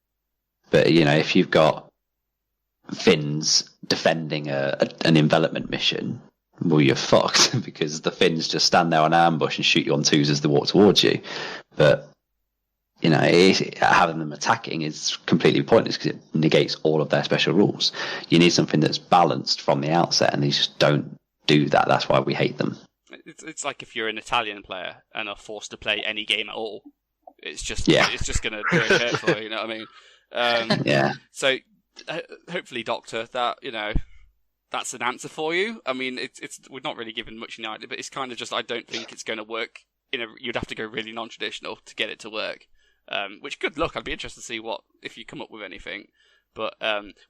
But, you know, if you've got Finns defending an envelopment mission, well, you're fucked because the Finns just stand there on ambush and shoot you on 2s as they walk towards you. But, you know, having them attacking is completely pointless because it negates all of their special rules. You need something that's balanced from the outset, and they just don't do that. That's why we hate them. It's like if you're an Italian player and are forced to play any game at all. It's just going to do it hurtful, you know what I mean? Yeah. So hopefully, Doctor, that, you know, that's an answer for you. I mean, we're not really given much in idea, but it's kind of just, I don't think it's going to work. You'd have to go really non-traditional to get it to work. Which, good luck. I'd be interested to see if you come up with anything. But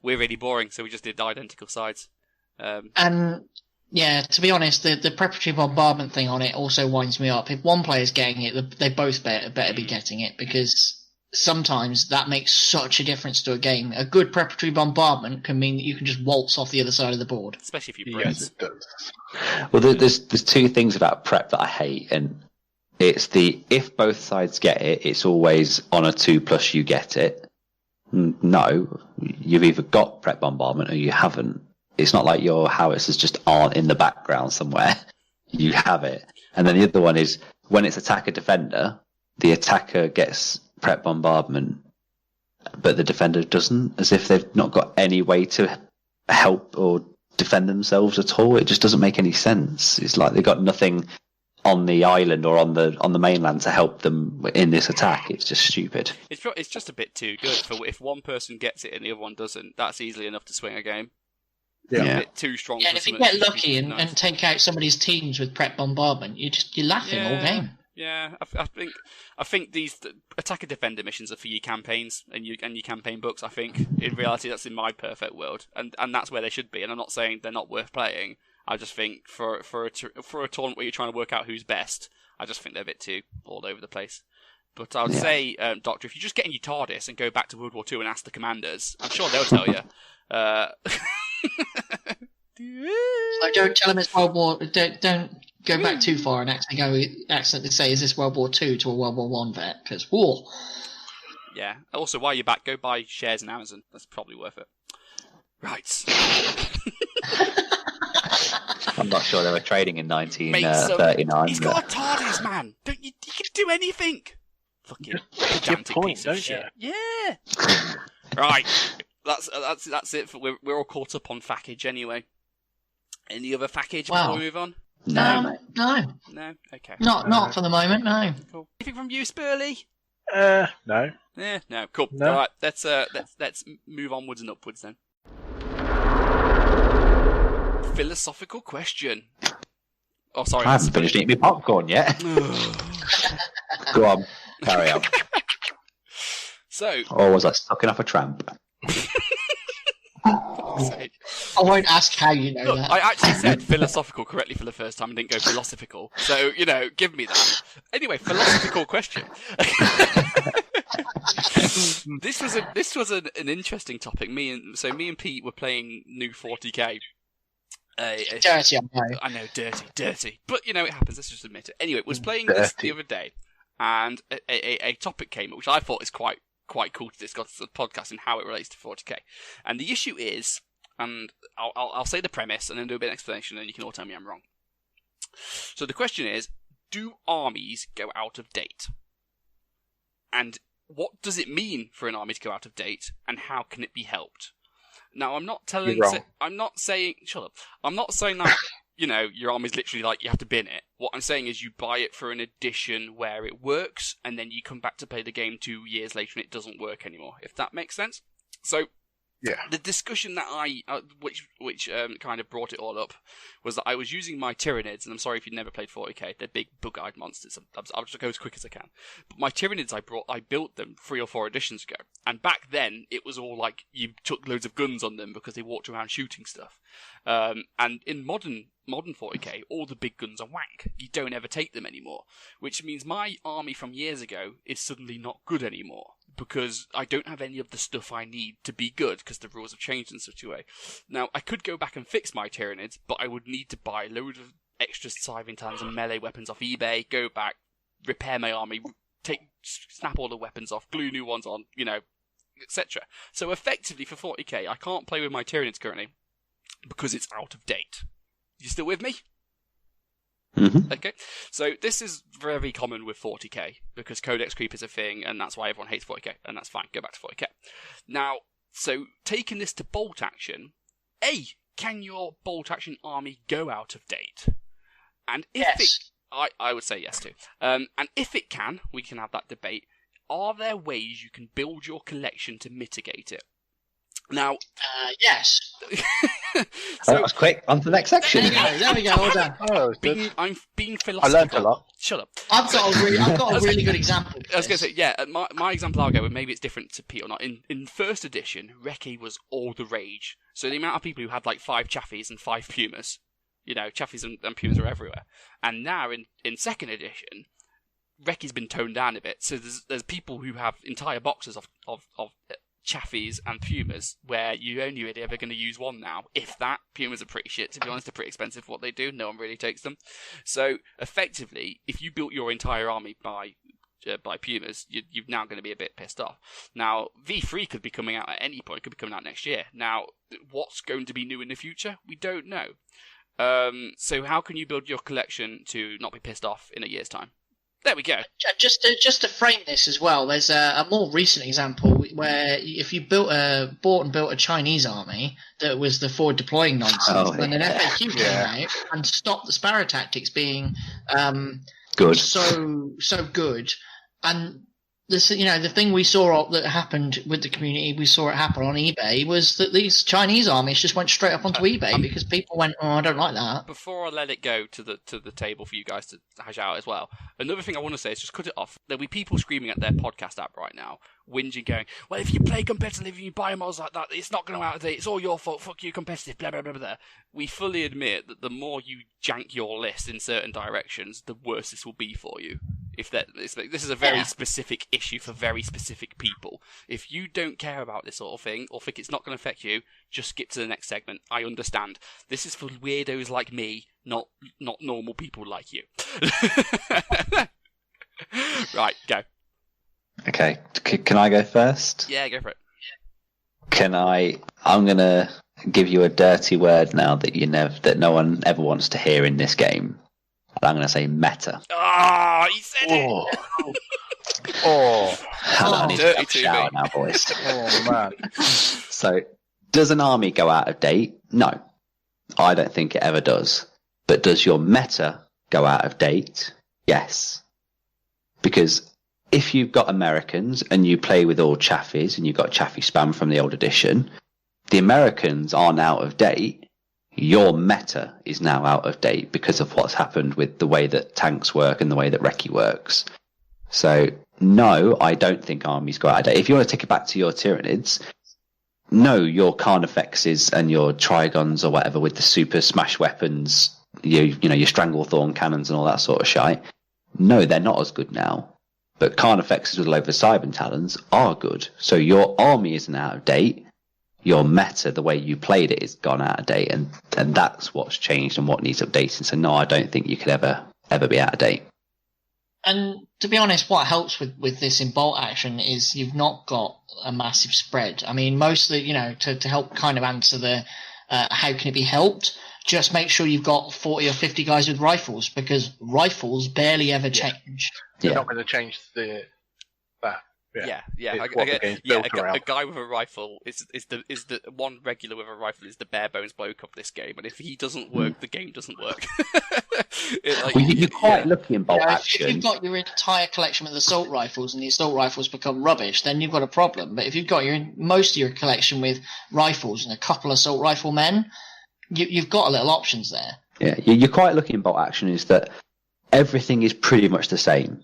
we're really boring, so we just did identical sides. And yeah, to be honest, the preparatory bombardment thing on it also winds me up. If one player's getting it, they both better be getting it, because sometimes that makes such a difference to a game. A good preparatory bombardment can mean that you can just waltz off the other side of the board. Especially if you press. Yes, it does. Well, there's 2 things about prep that I hate, and it's if both sides get it, it's always on a 2+ you get it. No, you've either got prep bombardment or you haven't. It's not like your howitzers just aren't in the background somewhere. You have it. And then the other one is when it's attacker defender, the attacker gets prep bombardment, but the defender doesn't, as if they've not got any way to help or defend themselves at all. It just doesn't make any sense. It's like they've got nothing on the island or on the mainland to help them in this attack. It's just stupid. It's just a bit too good for if one person gets it and the other one doesn't. That's easily enough to swing a game. Yeah. A bit too strong. Yeah, and if you get lucky and take out somebody's teams with prep bombardment, you're laughing all game. I think these attacker defender missions are for your campaigns and your campaign books. I think in reality that's in my perfect world, and that's where they should be. And I'm not saying they're not worth playing. I just think for a tournament where you're trying to work out who's best, I just think they're a bit too all over the place. But I would say, Doctor, if you just get in your TARDIS and go back to World War II and ask the commanders, I'm sure they'll tell you. So don't tell them it's World War. Don't go back too far and accidentally say, "Is this World War II?" to a World War One vet, because war. Yeah. Also, while you're back, go buy shares in Amazon. That's probably worth it. Right. I'm not sure they were trading in 1939. He's got a TARDIS, man. Don't you? You can do anything. Fucking pedantic piece of shit. Yeah. Right. That's it. We're all caught up on Fackage anyway. Any other Fackage before we move on? No. No. Okay. Not for the moment. No. Cool. Anything from you, Spurlie? No. Yeah. No. Cool. No. All right. Let's move onwards and upwards then. Philosophical question. Oh, sorry. I haven't finished eating my popcorn yet. Go on, carry on. So. Or was I sucking off a tramp? I won't ask how you know that. I actually said philosophical correctly for the first time and didn't go philosophical. So, give me that. Anyway, philosophical question. This was an interesting topic. Me and Pete were playing new 40k. Dirty, I know, dirty. But, it happens. Let's just admit it. Anyway, was playing this the other day, and a topic came up, which I thought is quite cool to discuss the podcast and how it relates to 40k. And the issue is, and I'll say the premise and then do a bit of explanation, and you can all tell me I'm wrong. So the question is, do armies go out of date? And what does it mean for an army to go out of date, and how can it be helped? Now, I'm not saying. Shut up. I'm not saying that. Your army's literally like you have to bin it. What I'm saying is you buy it for an edition where it works, and then you come back to play the game 2 years later and it doesn't work anymore. If that makes sense. So, yeah. The discussion that which kind of brought it all up was that I was using my Tyranids, and I'm sorry if you've never played 40k, they're big bug-eyed monsters. I'll just go as quick as I can. But my Tyranids I built them 3 or 4 editions ago, and back then it was all like you took loads of guns on them because they walked around shooting stuff. And in modern 40k, all the big guns are wank. You don't ever take them anymore, which means my army from years ago is suddenly not good anymore because I don't have any of the stuff I need to be good because the rules have changed in such a way. Now, I could go back and fix my Tyranids, but I would need to buy loads of extra Scythian Talons and melee weapons off eBay, go back, repair my army, snap all the weapons off, glue new ones on, etc. So effectively for 40k, I can't play with my Tyranids currently because it's out of date. You still with me? Mm-hmm. Okay. So this is very common with 40k because codex creep is a thing, and that's why everyone hates 40k, and that's fine. Go back to 40k. Now, so taking this to bolt action, can your bolt action army go out of date? And if I would say yes to. And if it can, we can have that debate. Are there ways you can build your collection to mitigate it? Now, yes. So, that was quick. On to the next section. There we go. All done. I'm being philosophical. I learned a lot. Shut up. I've got a really good example. I was going to say, yeah, my example I'll go with, maybe it's different to Pete or not. In first edition, Recce was all the rage. So the amount of people who had like 5 Chaffies and 5 Pumas, Chaffies and Pumas are everywhere. And now in second edition, Recce's been toned down a bit. So there's people who have entire boxes of Chaffies and Pumas where you're only really ever going to use one now. If that, Pumas are pretty shit, to be honest. They're pretty expensive for what they do. No one really takes them. So effectively, if you built your entire army by Pumas, you're now going to be a bit pissed off. Now, V3 could be coming out at any point. It could be coming out next year. Now, what's going to be new in the future? We don't know. So how can you build your collection to not be pissed off in a year's time? There we go. Just to frame this as well, there's a more recent example where if you bought and built a Chinese army that was the forward deploying nonsense, then an FAQ came out and stopped the Sparrow tactics being good. So good, and the thing we saw that happened with the community, we saw it happen on eBay, was that these Chinese armies just went straight up onto eBay because people went, "Oh, I don't like that." Before I let it go to the table for you guys to hash out as well, another thing I want to say is just cut it off. There'll be people screaming at their podcast app right now, whinging, going, "Well, if you play competitively and you buy mods like that, it's not going to out of date. It's all your fault. Fuck you, competitive." Blah blah blah blah. We fully admit that the more you jank your list in certain directions, the worse this will be for you. This is a very specific issue for very specific people. If you don't care about this sort of thing or think it's not going to affect you, just skip to the next segment. I understand. This is for weirdos like me, not normal people like you. Right, go. Okay, can I go first? Yeah, go for it. I'm gonna give you a dirty word now that no one ever wants to hear in this game. I'm gonna say meta. Ah, he said it. I need to have a shower now, boys. Oh man. So, does an army go out of date? No, I don't think it ever does. But does your meta go out of date? Yes. Because if you've got Americans and you play with all Chaffies and you've got Chaffee spam from the old edition, the Americans aren't out of date. Your meta is now out of date because of what's happened with the way that tanks work and the way that Recce works. So, no, I don't think armies go out of date. If you want to take it back to your Tyranids, no, your Carnifexes and your Trigons or whatever with the super smash weapons, your Stranglethorn cannons and all that sort of shite, no, they're not as good now. But Carnifexes with loads of Cybern Talons are good. So your army isn't out of date. Your meta, the way you played it, is gone out of date, and that's what's changed and what needs updating. So no, I don't think you could ever be out of date. And to be honest, what helps with this in bolt action is you've not got a massive spread. I mean, mostly, to help kind of answer the how can it be helped, just make sure you've got 40 or 50 guys with rifles, because rifles barely ever change. They're not going to change that. Yeah. A guy with a rifle is the one regular with a rifle is the bare bones bloke of this game, and if he doesn't work, the game doesn't work. You're quite lucky in bolt action. If you've got your entire collection with assault rifles and the assault rifles become rubbish, then you've got a problem. But if you've got most of your collection with rifles and a couple of assault rifle men, you've got a little options there. Yeah, you're quite lucky in bolt action is that everything is pretty much the same.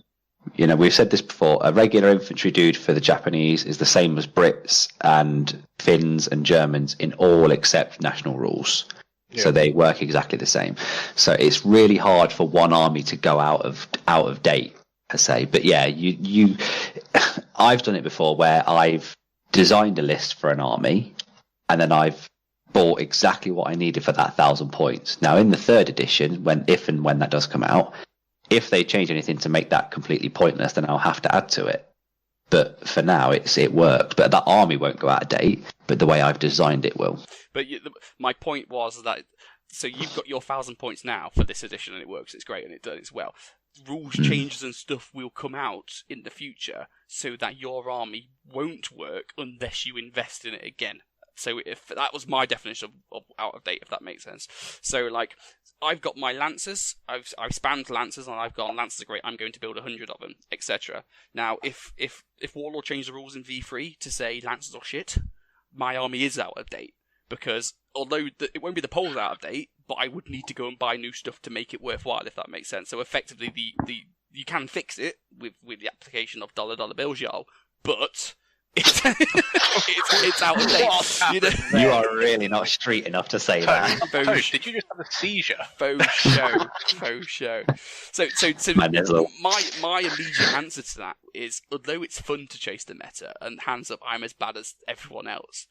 We've said this before, a regular infantry dude for the Japanese is the same as Brits and Finns and Germans in all except national rules. Yeah. So they work exactly the same. So it's really hard for one army to go out of date, per se. But yeah, I've done it before where I've designed a list for an army and then I've bought exactly what I needed for that 1,000 points. Now in the third edition, if and when that does come out, if they change anything to make that completely pointless, then I'll have to add to it. But for now, it worked. But that army won't go out of date, but the way I've designed it will. But my point was that, so you've got your 1,000 points now for this edition, and it works, it's great, and it does well. Rules changes and stuff will come out in the future, so that your army won't work unless you invest in it again. So if that was my definition of out of date, if that makes sense. So I've got my Lancers, I've spammed Lancers, and I've gone, Lancers are great, I'm going to build 100 of them, etc. Now, if Warlord changed the rules in V3 to say Lancers are shit, my army is out of date. Because, although it won't be the polls out of date, but I would need to go and buy new stuff to make it worthwhile, if that makes sense. So effectively, you can fix it with the application of dollar bills, y'all, but it's out of date. You are really not street enough to say that. Toph, did you just have a seizure? Faux show. So my immediate answer to that is, although it's fun to chase the meta, and hands up, I'm as bad as everyone else,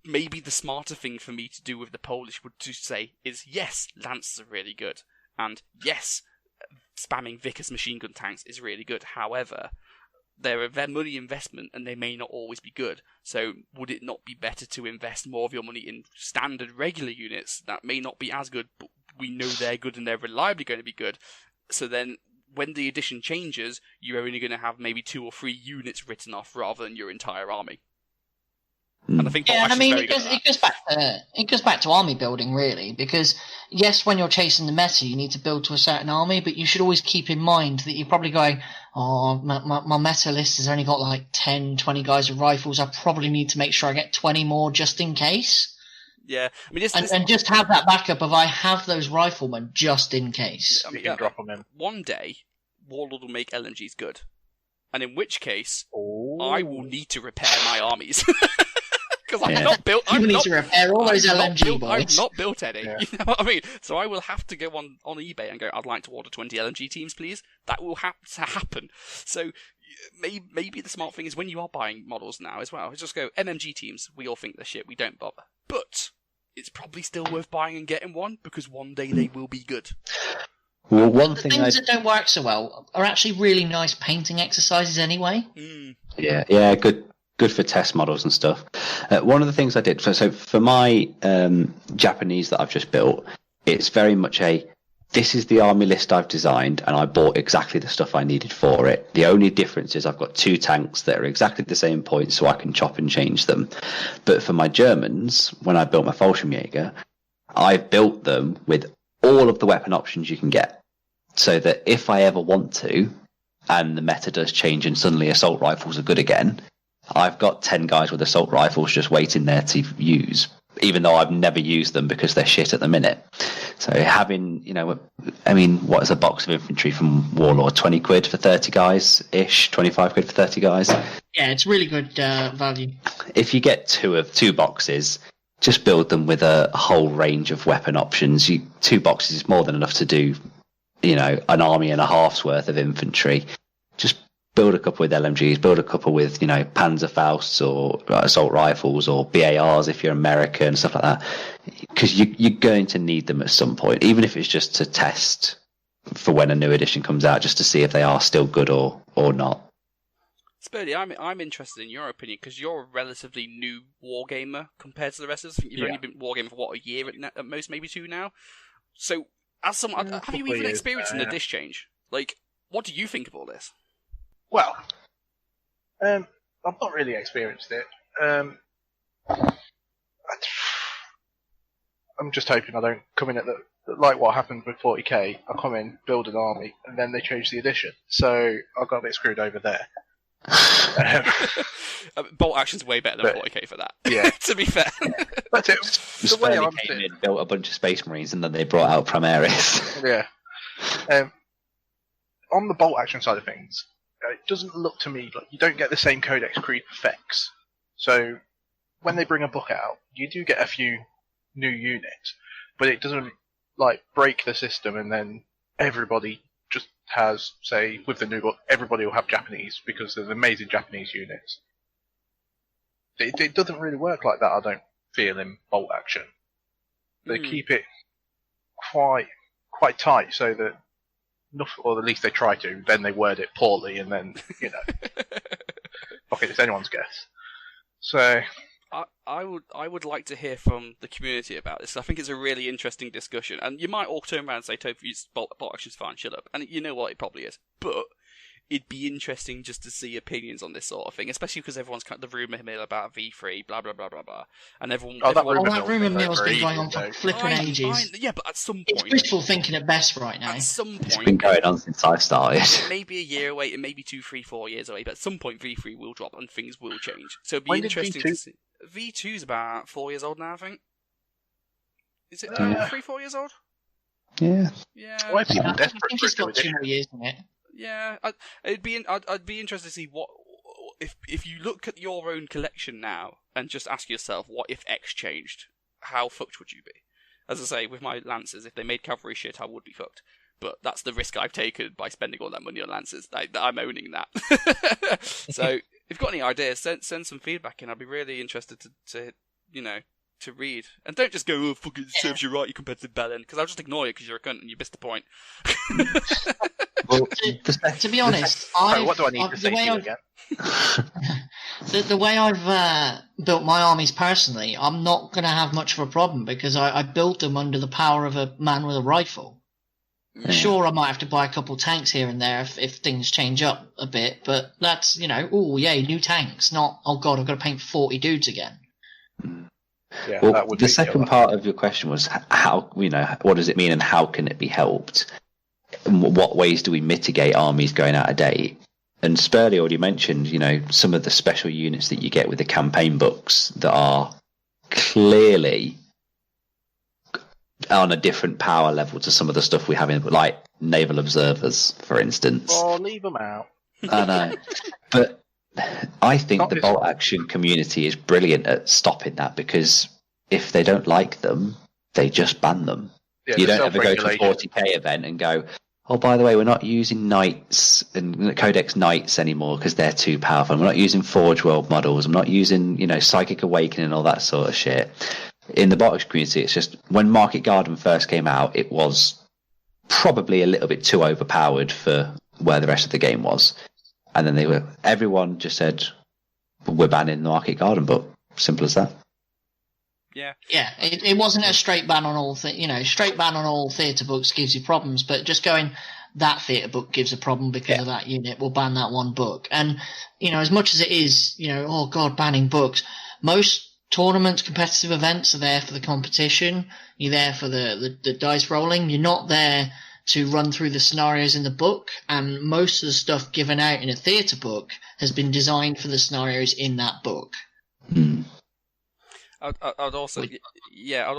maybe the smarter thing for me to do with the Polish would to say is, yes, Lancers are really good, and yes, spamming Vickers machine gun tanks is really good. However, they're a money investment and they may not always be good. So would it not be better to invest more of your money in standard regular units that may not be as good, but we know they're good and they're reliably going to be good? So then when the edition changes, you're only going to have maybe 2 or 3 units written off rather than your entire army. And I think Yeah, and I Bolt mean, Action's very good at that. it goes back to army building, really, because yes, when you're chasing the meta, you need to build to a certain army, but you should always keep in mind that you're probably going, oh, my meta list has only got like 10, 20 guys with rifles. I probably need to make sure I get 20 more just in case. Yeah, I mean, And just have that backup of I have those riflemen just in case. I mean, You can drop them in. One day, Warlord will make LMGs good, and in which case, I will need to repair my armies. Because I've not built. You need to repair all those LMG boys. I've not built any. Yeah. You know what I mean? So I will have to go on eBay and go, I'd like to order 20 LMG teams, please. That will have to happen. So maybe the smart thing is when you are buying models now as well, is just go MMG teams. We all think they're shit. We don't bother. But it's probably still worth buying and getting one because one day they will be good. Well, one The thing things that don't work so well are actually really nice painting exercises anyway. Yeah, good for test models and stuff. One of the things I did, so for my Japanese that I've just built, it's very much this is the army list I've designed, and I bought exactly the stuff I needed for it. The only difference is I've got 2 tanks that are exactly the same point, so I can chop and change them. But for my Germans, when I built my Fallschirmjäger, I built them with all of the weapon options you can get, so that if I ever want to, and the meta does change and suddenly assault rifles are good again, I've got 10 guys with assault rifles just waiting there to use, even though I've never used them because they're shit at the minute. So having, what is a box of infantry from Warlord? 20 quid for 30 guys-ish, 25 quid for 30 guys? Yeah, it's really good value. If you get 2 boxes, just build them with a whole range of weapon options. 2 boxes is more than enough to do, an army and a half's worth of infantry. Just build a couple with LMGs, build a couple with, Panzerfausts or assault rifles or BARs if you're American, stuff like that. Because you're going to need them at some point, even if it's just to test for when a new edition comes out, just to see if they are still good or not. Spurlie, I'm interested in your opinion because you're a relatively new wargamer compared to the rest of us. I think you've only been wargaming for a year at most, maybe 2 now. So, as someone, have you even experienced a disc change? Like, what do you think of all this? Well, I've not really experienced it. I'm just hoping I don't come in at like what happened with 40k. I come in, build an army, and then they change the edition. So I got a bit screwed over there. Bolt Action's way better than 40k for that. Yeah, to be fair. That's it. The way I'm came in, built a bunch of Space Marines, and then they brought out Primaris. Yeah. On the Bolt Action side of things, it doesn't look to me like you don't get the same Codex creep effects. So when they bring a book out, you do get a few new units, but it doesn't break the system and then everybody just has, say, with the new book, everybody will have Japanese because there's amazing Japanese units. It doesn't really work like that, I don't feel, in Bolt Action. They keep it quite tight so that or at least they try to, then they word it poorly, and then, okay, it's anyone's guess. So, I would like to hear from the community about this. I think it's a really interesting discussion, and you might all turn around and say, Toph, Bolt Action's fine, shut up. And you know what, it probably is. But it'd be interesting just to see opinions on this sort of thing, especially because everyone's kind of the rumour mill about V3, blah, blah, blah, blah, blah. And everyone... that rumour mill's been going on for flipping ages. Yeah, but at some point... It's wishful thinking at best right now. At some point... It's been going on since I started. Maybe a year away, it may be 2, 3, 4 years away, but at some point V3 will drop and things will change. So it'd be interesting to see... V2's about 4 years old now, I think. Is it 3, 4 years old? Yeah. Yeah. Why people I desperate think for it's a new got 2 edition? more years in it. Yeah, I'd be interested to see what if you look at your own collection now and just ask yourself, what if X changed? How fucked would you be? As I say, with my Lancers, if they made cavalry shit, I would be fucked. But that's the risk I've taken by spending all that money on Lancers. I'm owning that. So, if you've got any ideas, send some feedback in. I'd be really interested to read. And don't just go, oh, fuck it serves you right, you competitive bellend, because I'll just ignore you because you're a cunt and you missed the point. Well, to be honest, what do I need to say to you again? The way I've built my armies personally, I'm not going to have much of a problem because I built them under the power of a man with a rifle. Yeah. Sure, I might have to buy a couple tanks here and there if things change up a bit, but that's, oh yay, new tanks, not, oh god, I've got to paint 40 dudes again. Yeah, Well, that would the be second part of your question was how, what does it mean and how can it be helped? And what ways do we mitigate armies going out of date? And Spurlie already mentioned, some of the special units that you get with the campaign books that are clearly on a different power level to some of the stuff we have in, like naval observers, for instance. Oh, leave them out. I know, but I think the bolt action community is brilliant at stopping that, because if they don't like them, they just ban them. Yeah, you don't ever go to a 40k event and go, oh, by the way, we're not using knights and Codex Knights anymore because they're too powerful. We're not using Forge World models. I'm not using, Psychic Awakening and all that sort of shit. In the box community, it's just, when Market Garden first came out, it was probably a little bit too overpowered for where the rest of the game was. And then everyone just said, we're banning the Market Garden book. Simple as that. Yeah. Yeah, it wasn't a straight ban on all straight ban on all theatre books gives you problems, but just going, that theatre book gives a problem because of that unit, we'll ban that one book. And, as much as it is, oh God, banning books, most tournaments, competitive events are there for the competition. You're there for the dice rolling. You're not there to run through the scenarios in the book, and most of the stuff given out in a theatre book has been designed for the scenarios in that book. I'd also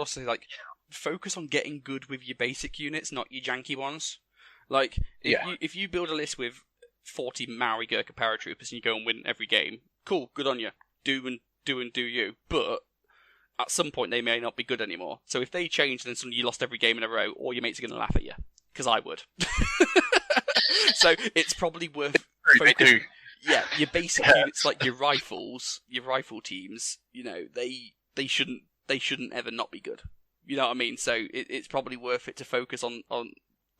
say, like, focus on getting good with your basic units, not your janky ones. Like, if you build a list with 40 Maori Gurkha paratroopers and you go and win every game, cool, good on you. Do you. But at some point they may not be good anymore. So if they change, then suddenly you lost every game in a row, all your mates are going to laugh at you. Because I would. So it's probably worth focusing. Yeah, your basic units, like your rifle teams, they shouldn't ever not be good. You know what I mean? So it's probably worth it to focus on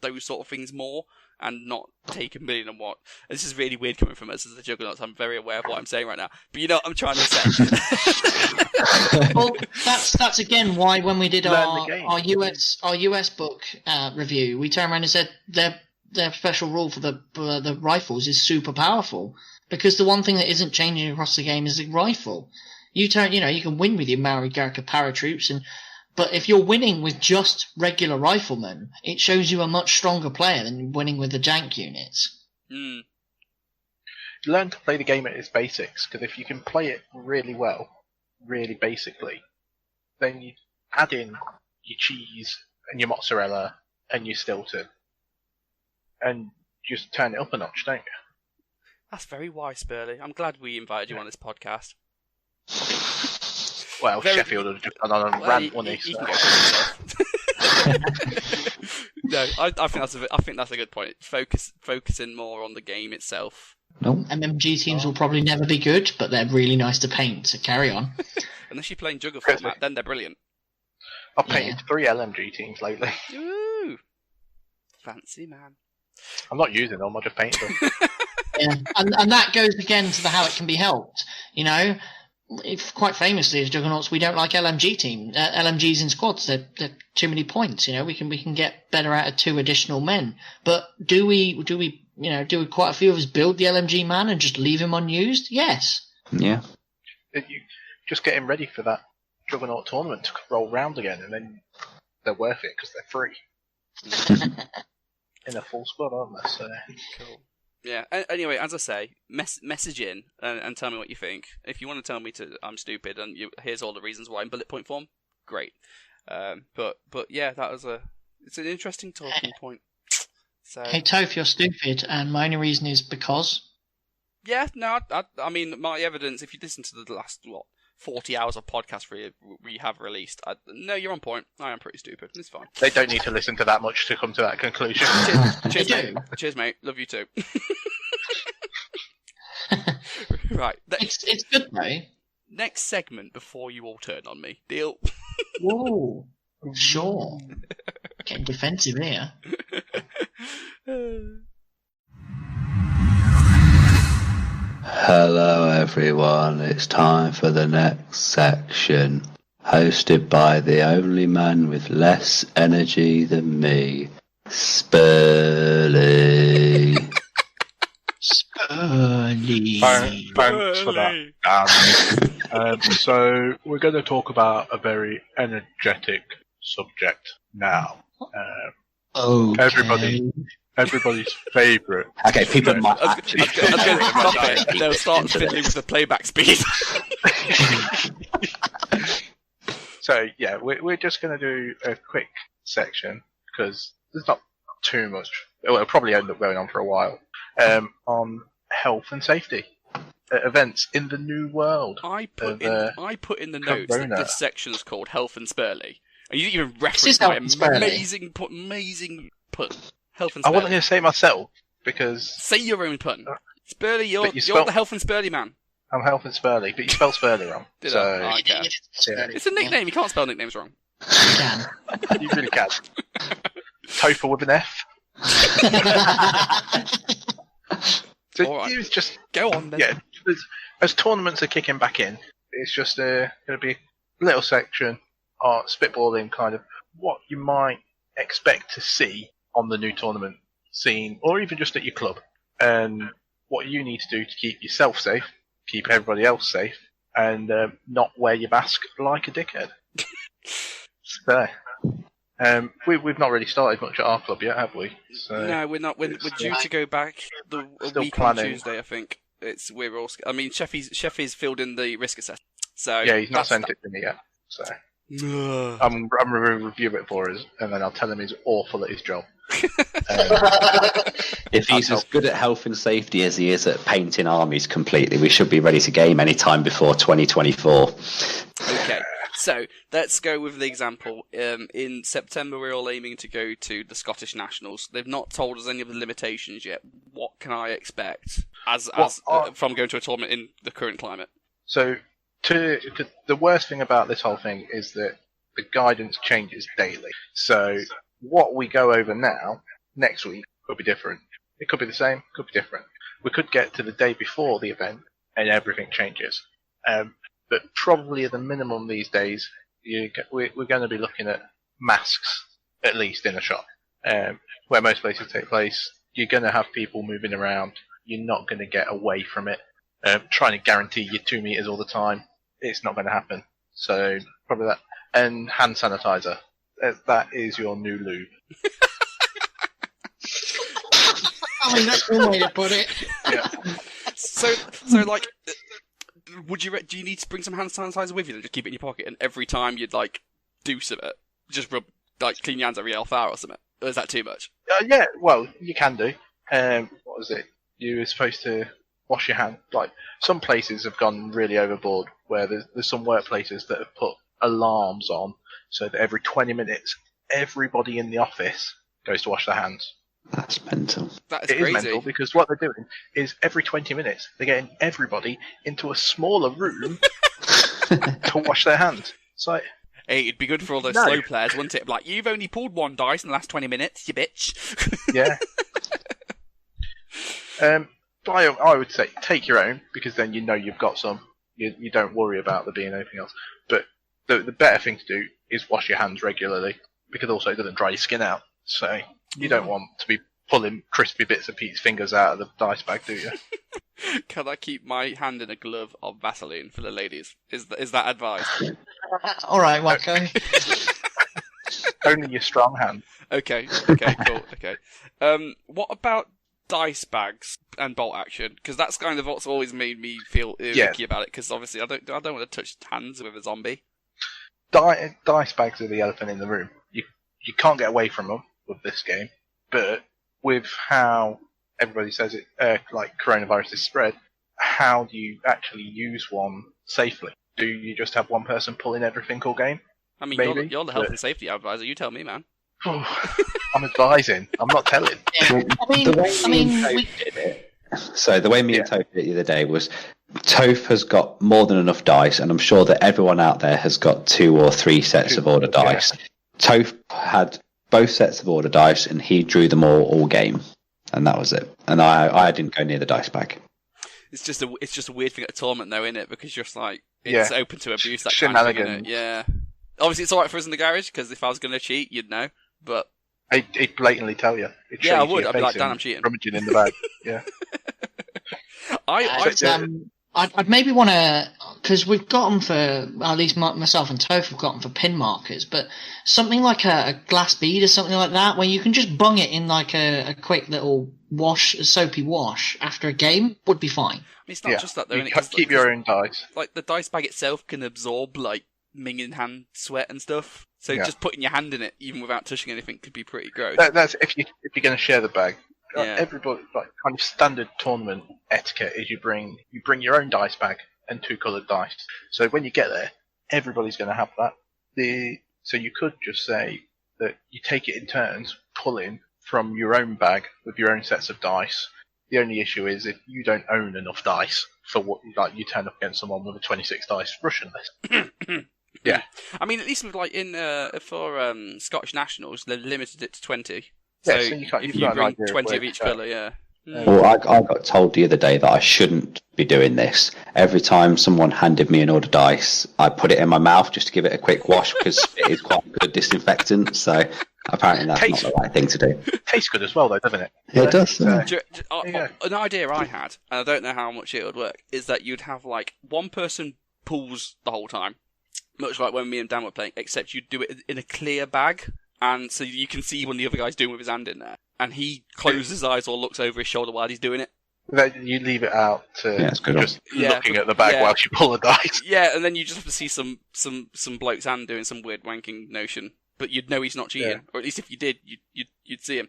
those sort of things more and not take a million and what. This is really weird coming from us as the Juggernauts. I'm very aware of what I'm saying right now. But you know what I'm trying to say. Well, that's again why when we did our US book review, we turned around and said their special rule for the rifles is super powerful, because the one thing that isn't changing across the game is the rifle. You can win with your Maori Gurkha paratroops, but if you're winning with just regular riflemen, it shows you a much stronger player than winning with the jank units. Mm. Learn to play the game at its basics, because if you can play it really well, really basically, then you add in your cheese and your mozzarella and your Stilton, and just turn it up a notch, don't you? That's very wise, Spurlie. I'm glad we invited you on this podcast. Well, Sheffield would have just gone on a rant, wouldn't he? No, I think that's a good point. Focusing more on the game itself. No. MMG teams will probably never be good, but they're really nice to paint, so carry on. Unless you're playing Jugger format, then they're brilliant. I've painted 3 LMG teams lately. Ooh, fancy man. I'm not using them, I just painted them. Yeah, and that goes again to the how it can be helped. If quite famously as Juggernauts, we don't like LMGs in squads. They're too many points. We can get better out of 2 additional men. But do we quite a few of us build the LMG man and just leave him unused? Yes. Yeah. You just get him ready for that Juggernaut tournament to roll round again, and then they're worth it because they're free. In a full squad, aren't they? So. Cool. Yeah. Anyway, as I say, message in and tell me what you think. If you want to tell me I'm stupid and here's all the reasons why in bullet point form, great. But yeah, it's an interesting talking point. So. Hey Toph, you're stupid, and my only reason is because. Yeah, no, I mean my evidence. If you listen to the last 40 hours of podcast we have released, no, you're on point. I am pretty stupid. It's fine. They don't need to listen to that much to come to that conclusion. Cheers, mate. Cheers, mate. Love you too. Right. It's good, though. Next segment before you all turn on me. Deal? Whoa. Sure. Getting defensive here. Hello everyone, it's time for the next section, hosted by the only man with less energy than me, Spurlie. Spurlie. Thanks for that, Dan. So we're going to talk about a very energetic subject now. Everybody's favourite. Okay, people might I was actually. going to stop it. They'll start fiddling with the playback speed. So yeah, we're just going to do a quick section because there's not too much. It'll probably end up going on for a while. On health and safety events in the new world. I put in the notes that Corona. this section is called Health and Spurlie. And you didn't even reference is my Health and Spurlie. amazing pun. Health and I Spurlie. wasn't going to say it myself because Say your own pun. Spurlie, you're spelled- the Health and Spurlie man. I'm health and Spurlie, but you spell Spurlie wrong. Did so I? Oh, okay. yeah. It's a nickname. You can't spell nicknames wrong. Can. You really can. Topher with an F. So All right. it was just Go on then. yeah. As tournaments are kicking back in, it's just going to be a little section on spitballing kind of what you might expect to see on the new tournament scene, or even just at your club, and what you need to do to keep yourself safe, keep everybody else safe, and not wear your mask like a dickhead. So, we've not really started much at our club yet, have we? So, No, we're not. We're due to go back a Still week on planning. Tuesday, I think. We're all. I mean, Sheffy's filled in the risk assessment. So yeah, he's not sent it to me yet. So I'm going to review it for us, and then I'll tell him he's awful at his job. If he's as good at health and safety as he is at painting armies completely, we should be ready to game any time before 2024. Okay, so let's go with the example. In September, we're all aiming to go to the Scottish Nationals. They've not told us any of the limitations yet. What can I expect from going to a tournament in the current climate? So, the worst thing about this whole thing is that the guidance changes daily. So, what we go over now, next week, could be different. It could be the same, could be different. We could get to the day before the event, and everything changes. But probably at the minimum these days, we're going to be looking at masks, at least in a shop. Where most places take place, you're going to have people moving around. You're not going to get away from it. Trying to guarantee you 2 meters all the time, it's not going to happen. So probably that. And hand sanitizer. That is your new lube. I mean, that's one way to put it. Yeah. So like, do you need to bring some hand sanitizer with you, and just keep it in your pocket, and every time you'd like do something, just clean your hands every half hour or something? Or is that too much? Yeah. Well, you can do. What was it? You were supposed to wash your hand. Like some places have gone really overboard, where there's some workplaces that have put alarms on, so that every 20 minutes, everybody in the office goes to wash their hands. That's mental. That is It crazy. is mental because what they're doing is every 20 minutes they're getting everybody into a smaller room to wash their hands. It's like, Hey, it'd be good for all those No. slow players, wouldn't it? Like, you've only pulled one dice in the last 20 minutes, you bitch. yeah. But I would say take your own, because then you know you've got some. You don't worry about there being anything else. But the better thing to do is wash your hands regularly, because also it doesn't dry your skin out. So you don't want to be pulling crispy bits of Pete's fingers out of the dice bag, do you? Can I keep my hand in a glove of Vaseline for the ladies? Is that advised? All right, Wacko. Only your strong hand. Okay, cool, okay. What about dice bags and bolt action? Because that's kind of what's always made me feel icky about it, because obviously I don't want to touch hands with a zombie. Dice bags are the elephant in the room. You can't get away from them with this game, but with how everybody says it, like coronavirus is spread, how do you actually use one safely? Do you just have one person pulling everything all game? I mean, Maybe, you're the health but- and safety advisor. You tell me, man. I'm advising. I'm not telling. The way me and Toph did it the other day was, Toph has got more than enough dice, and I'm sure that everyone out there has got 2 or 3 sets of order dice. Toph had both sets of order dice, and he drew them all game, and that was it. And I didn't go near the dice bag. It's just a weird thing at a tournament, though, isn't it? Because you're just like, it's open to abuse, that kind of thing, Shenanigans. isn't it? Yeah. Obviously, it's alright for us in the garage, because if I was going to cheat, you'd know. But He'd blatantly tell you. He'd yeah, show I you to would. your I'd be like, face Dan, and I'm cheating. rummaging in the bag. Yeah. I I'd maybe want to, because we've got them for, at least myself and Toph have got them for pin markers, but something like a glass bead or something like that, where you can just bung it in like a quick little wash, a soapy wash after a game would be fine. I mean, it's not just that though. You keep your own dice. Like the dice bag itself can absorb like minging hand sweat and stuff. So just putting your hand in it, even without touching anything, could be pretty gross. That's if you're going to share the bag. Yeah. Everybody, like kind of standard tournament etiquette is you bring your own dice bag and 2 coloured dice. So when you get there, everybody's going to have that. So you could just say that you take it in turns, pulling from your own bag with your own sets of dice. The only issue is if you don't own enough dice for what, like you turn up against someone with a 26 dice Russian list. Yeah. I mean, at least with like for Scottish Nationals, they limited it to 20. So, so if you bring 20 of each colour, yeah. Well, I got told the other day that I shouldn't be doing this. Every time someone handed me an order dice, I put it in my mouth just to give it a quick wash because it is quite a good disinfectant. So apparently that's not the right thing to do. Tastes good as well, though, doesn't it? It does. An idea I had, and I don't know how much it would work, is that you'd have like one person pulls the whole time, much like when me and Dan were playing, except you'd do it in a clear bag. And so you can see what the other guy's doing with his hand in there. And he closes his eyes or looks over his shoulder while he's doing it. Then you leave it out to just looking at the bag while you pull the dice. Yeah, and then you just have to see some bloke's hand doing some weird wanking notion. But you'd know he's not cheating. Or at least if you did, you'd see him.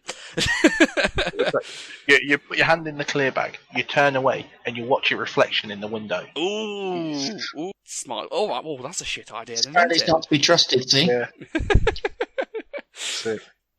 You put your hand in the clear bag, you turn away, and you watch your reflection in the window. Ooh, smart. Oh, that's a shit idea. It's not to be trusted, see? Yeah.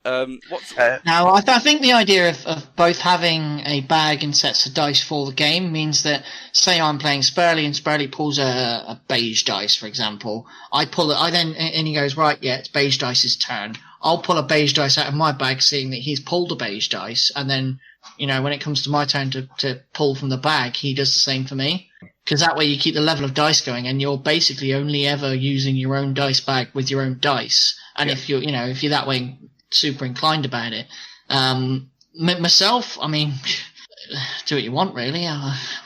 Now, I think the idea of both having a bag and sets of dice for the game means that, say I'm playing Spurlie and Spurlie pulls a beige dice, for example. I pull it, and he goes, right, yeah, it's beige dice's turn. I'll pull a beige dice out of my bag, seeing that he's pulled a beige dice, and then, when it comes to my turn to pull from the bag, he does the same for me. Because that way you keep the level of dice going, and you're basically only ever using your own dice bag with your own dice. And if you're that way super inclined about it, myself, I mean, do what you want, really.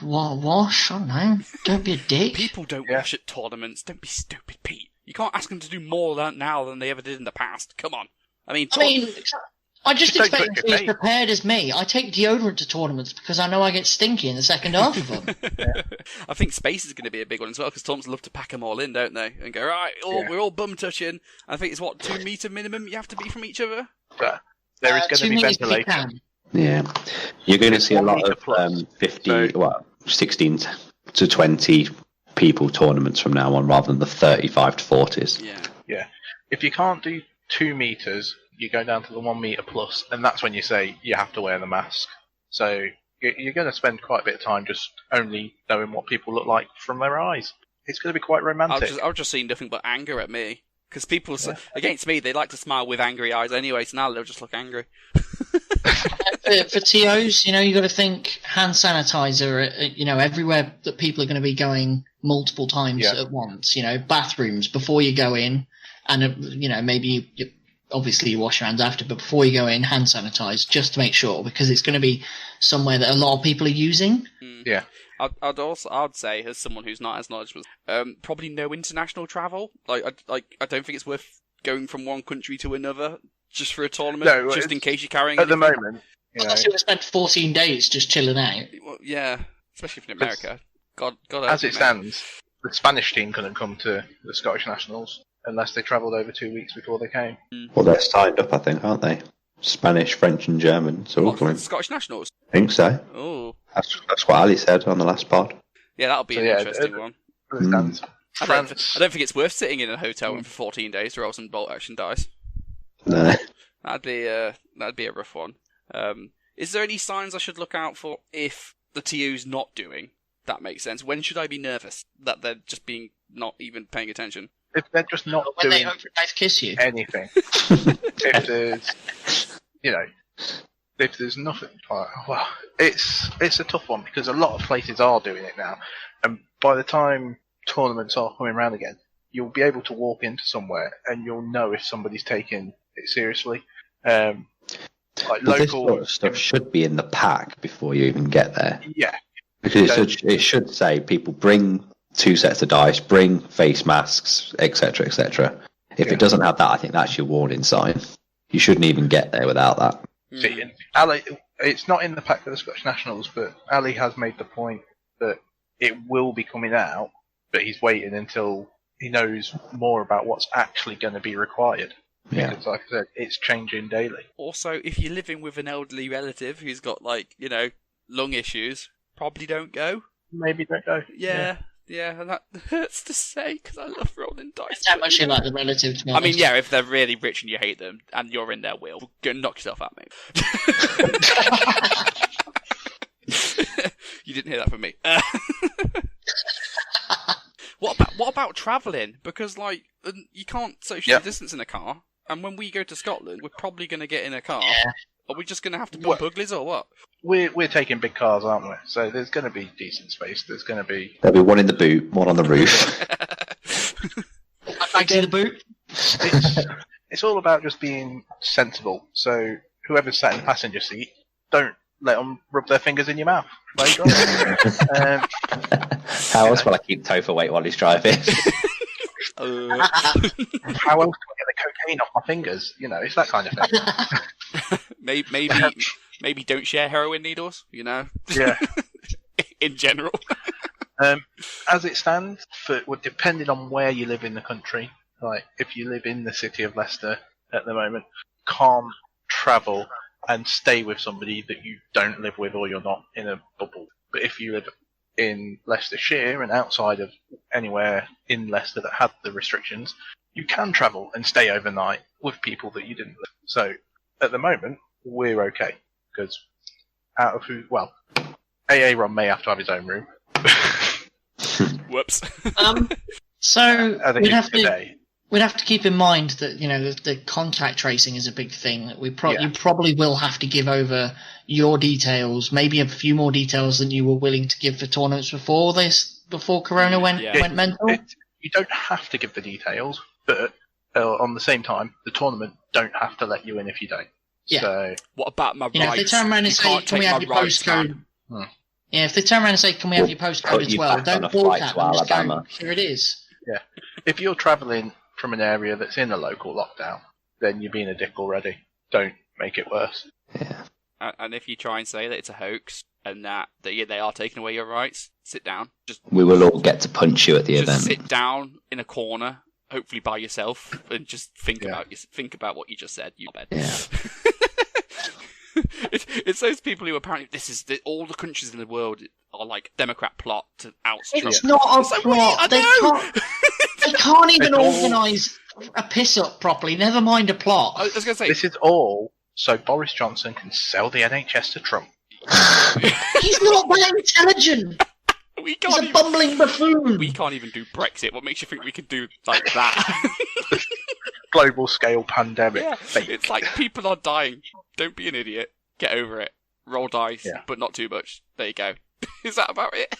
Wash, I don't know. Don't be a dick. People don't wash at tournaments. Don't be stupid, Pete. You can't ask them to do more now than they ever did in the past. Come on. I just expect them to be as prepared as me. I take deodorant to tournaments because I know I get stinky in the second half of them. I think space is going to be a big one as well because tournaments love to pack them all in, don't they? And go, right, we're all bum touching. I think it's 2 metre minimum you have to be from each other? There is going to be ventilation. Yeah. You're going to see a lot of 16 to 20 people tournaments from now on rather than the 35 to 40s. Yeah. If you can't do 2 metres, you go down to the 1 metre plus, and that's when you say you have to wear the mask. So you're going to spend quite a bit of time just only knowing what people look like from their eyes. It's going to be quite romantic. I've just seen nothing but anger at me. Because people, against me, they like to smile with angry eyes anyway, so now they'll just look angry. For TOs, you got to think hand sanitizer, everywhere that people are going to be going multiple times at once. Bathrooms before you go in, and, maybe obviously you wash your hands after, but before you go in, hand sanitize just to make sure, because it's going to be somewhere that a lot of people are using. Yeah. I'd say, as someone who's not as knowledgeable, probably no international travel. I don't think it's worth going from one country to another just for a tournament, just in case you're carrying at anything. the moment. Unless you spent 14 days just chilling out. Well, yeah, especially if in America. God. As it stands, the Spanish team couldn't come to the Scottish Nationals unless they travelled over 2 weeks before they came. Well, they're signed up, I think, aren't they? Spanish, French, and German. So all coming. Scottish Nationals. I think so. Oh. That's what Ali said on the last pod. Yeah, that'll be an interesting one. I don't think it's worth sitting in a hotel room for 14 days to roll some bolt action dice. No. That'd be a rough one. Is there any signs I should look out for if the TU's not doing? That makes sense. When should I be nervous that they're just being not even paying attention? If they're just not when doing they hope for a nice kiss you. anything, if there's nothing, well, it's a tough one because a lot of places are doing it now, and by the time tournaments are coming around again, you'll be able to walk into somewhere and you'll know if somebody's taking it seriously. Local this sort of stuff should be in the pack before you even get there. Yeah, Because it should say people bring 2 sets of dice, bring face masks, etc., etc. If it doesn't have that, I think that's your warning sign. You shouldn't even get there without that. See, Ali, it's not in the pack for the Scottish Nationals, but Ali has made the point that it will be coming out, but he's waiting until he knows more about what's actually going to be required. Yeah. Because, like I said, it's changing daily. Also, if you're living with an elderly relative who's got, like, lung issues, probably don't go. Maybe don't go. Yeah, and that hurts to say because I love rolling dice. It's that much like the relative, to be I mean, honest. yeah, if they're really rich and you hate them and you're in their will, go knock yourself out, mate. You didn't hear that from me. What about travelling? Because, like, you can't socially distance in a car, and when we go to Scotland, we're probably going to get in a car. Yeah. Are we just going to have to bump uglies or what? We're taking big cars, aren't we? So there's going to be decent space. There's going to be... There'll be one in the boot, one on the roof. Back to the boot. It's all about just being sensible. So whoever's sat in the passenger seat, don't let them rub their fingers in your mouth. How else will I keep Toph awake while he's driving? How else can I get the cocaine off my fingers? It's that kind of thing. Maybe don't share heroin needles. Yeah. In general. As it stands, depending on where you live in the country, like if you live in the city of Leicester at the moment, can't travel and stay with somebody that you don't live with or you're not in a bubble. But if you live in Leicestershire and outside of anywhere in Leicester that had the restrictions, you can travel and stay overnight with people that you didn't live. So at the moment, we're okay. Because AA Ron may have to have his own room. Whoops. So I think we'd have to keep in mind that the contact tracing is a big thing. That you probably will have to give over your details, maybe a few more details than you were willing to give for tournaments before Corona went mental. You don't have to give the details, but on the same time, the tournament don't have to let you in if you don't. Yeah. So, what about my rights? If they turn around and say, "Can we have your postcode?" Yeah, if they turn around and say, "Can we have your postcode as well?" Don't balk at them. Just go, here it is. Yeah. If you're travelling from an area that's in a local lockdown, then you're being a dick already. Don't make it worse. Yeah. And if you try and say that it's a hoax and that they are taking away your rights, sit down. We will all get to punch you at the event. Sit down in a corner, hopefully by yourself, and just think about what you just said. Yeah. It's those people who apparently all the countries in the world are like Democrat plot to oust Trump. It's not a plot. They can't even organise a piss up properly. Never mind a plot. I was going to say this is all so Boris Johnson can sell the NHS to Trump. He's not that intelligent. He's a bumbling buffoon. We can't even do Brexit. What makes you think we can do like that? Global scale pandemic. Yeah. It's like people are dying. Don't be an idiot. Get over it. Roll dice, but not too much. There you go. Is that about it?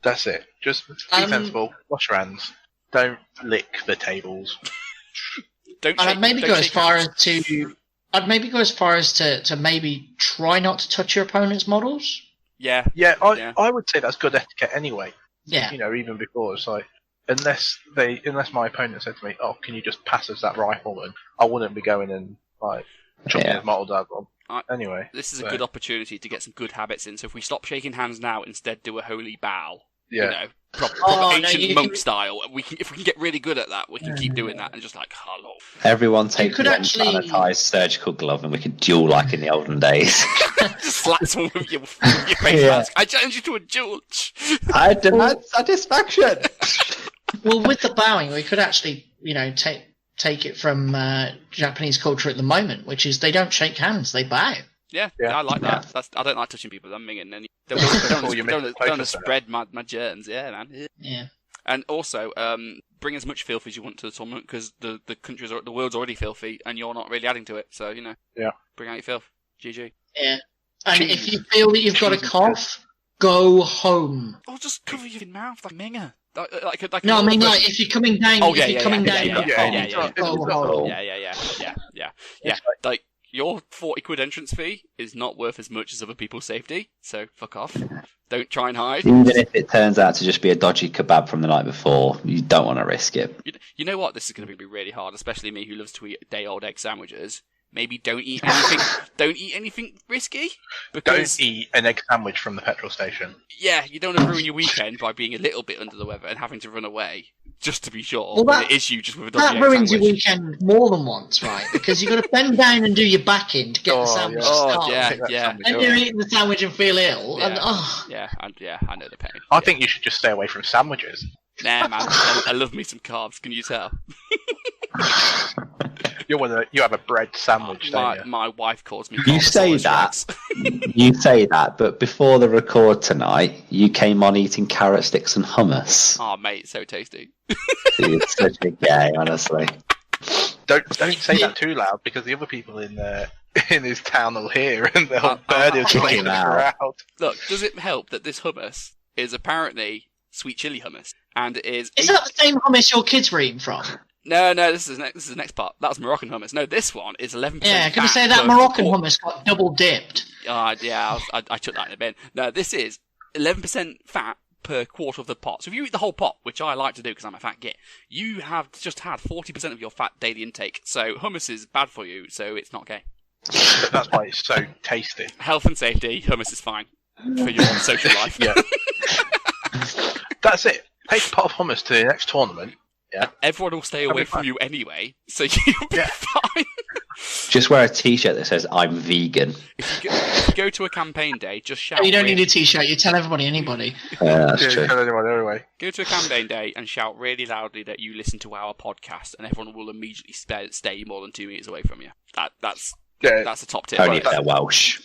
That's it. Just be sensible. Wash your hands. Don't lick the tables. I'd maybe go as far as to maybe try not to touch your opponent's models. Yeah. I would say that's good etiquette anyway. Yeah. Even before, it's like unless my opponent said to me, "Oh, can you just pass us that rifleman?" I wouldn't be going and like chucking his model dad on. Anyway, this is a good opportunity to get some good habits in. So if we stop shaking hands now, instead do a holy bow. Proper ancient monk style. If we can get really good at that, we can keep doing that and just like hello. Everyone take one sanitized surgical glove and we can duel like in the olden days. Just slap someone with your face mask. I challenge you to a duel. I demand satisfaction. Well, with the bowing, we could actually, take it from Japanese culture at the moment, which is they don't shake hands, they bow. Yeah, I like that. I don't like touching people. I'm minging. Don't spread my germs. Yeah, man. Yeah. And also, bring as much filth as you want to the tournament because the world's already filthy, and you're not really adding to it. So bring out your filth. GG. Yeah. And if you feel that you've got a cough, go home. Or just cover your mouth like minger. If you're coming down, Yeah. Go home. Like your 40 quid entrance fee is not worth as much as other people's safety, so fuck off. Don't try and hide. Even if it turns out to just be a dodgy kebab from the night before, you don't want to risk it. You know what? This is going to be really hard, especially me who loves to eat day-old egg sandwiches. Maybe don't eat anything. Don't eat anything risky. Because, don't eat an egg sandwich from the petrol station. Yeah, you don't want to ruin your weekend by being a little bit under the weather and having to run away just to be sure. Well, when it is you just with a dodgy that egg ruins your sandwich. weekend more than once, right? Because you've got to bend down and do your back in to get the sandwich started. Yeah. And you're eating the sandwich and feel ill. Yeah. And, I know the pain. I think you should just stay away from sandwiches. Nah, man, I love me some carbs. Can you tell? You have a bread sandwich, don't you? My wife calls me. You say that. You say that, but before the record tonight, you came on eating carrot sticks and hummus. Oh, mate, so tasty. Dude, such a gay, honestly. Don't say that too loud because the other people in his town will hear and they'll burn him kicking the out. crowd. Look, does it help that this hummus is apparently sweet chili hummus and is that the same hummus your kids were eating from? No, this is the next part. That was Moroccan hummus. No, this one is 11%. Yeah, can you say fat that per Moroccan quart. hummus got double dipped? Yeah, I took that in a bin. No, this is 11% fat per quarter of the pot. So if you eat the whole pot, which I like to do because I'm a fat git, you have just had 40% of your fat daily intake. So hummus is bad for you, so it's not gay. But that's why it's so tasty. Health and safety, hummus is fine for your social life. Yeah. That's it. Take a pot of hummus to the next tournament. Yeah. Everyone will stay away from you anyway, so you'll be fine. Just wear a t-shirt that says, I'm vegan. If you go to a campaign day, just shout. You don't need a t-shirt, you tell anybody. That's Yeah, true. tell anyone anyway. Go to a campaign day and shout really loudly that you listen to our podcast, and everyone will immediately stay more than 2 meters away from you. That's a top tip. Only if they're Welsh.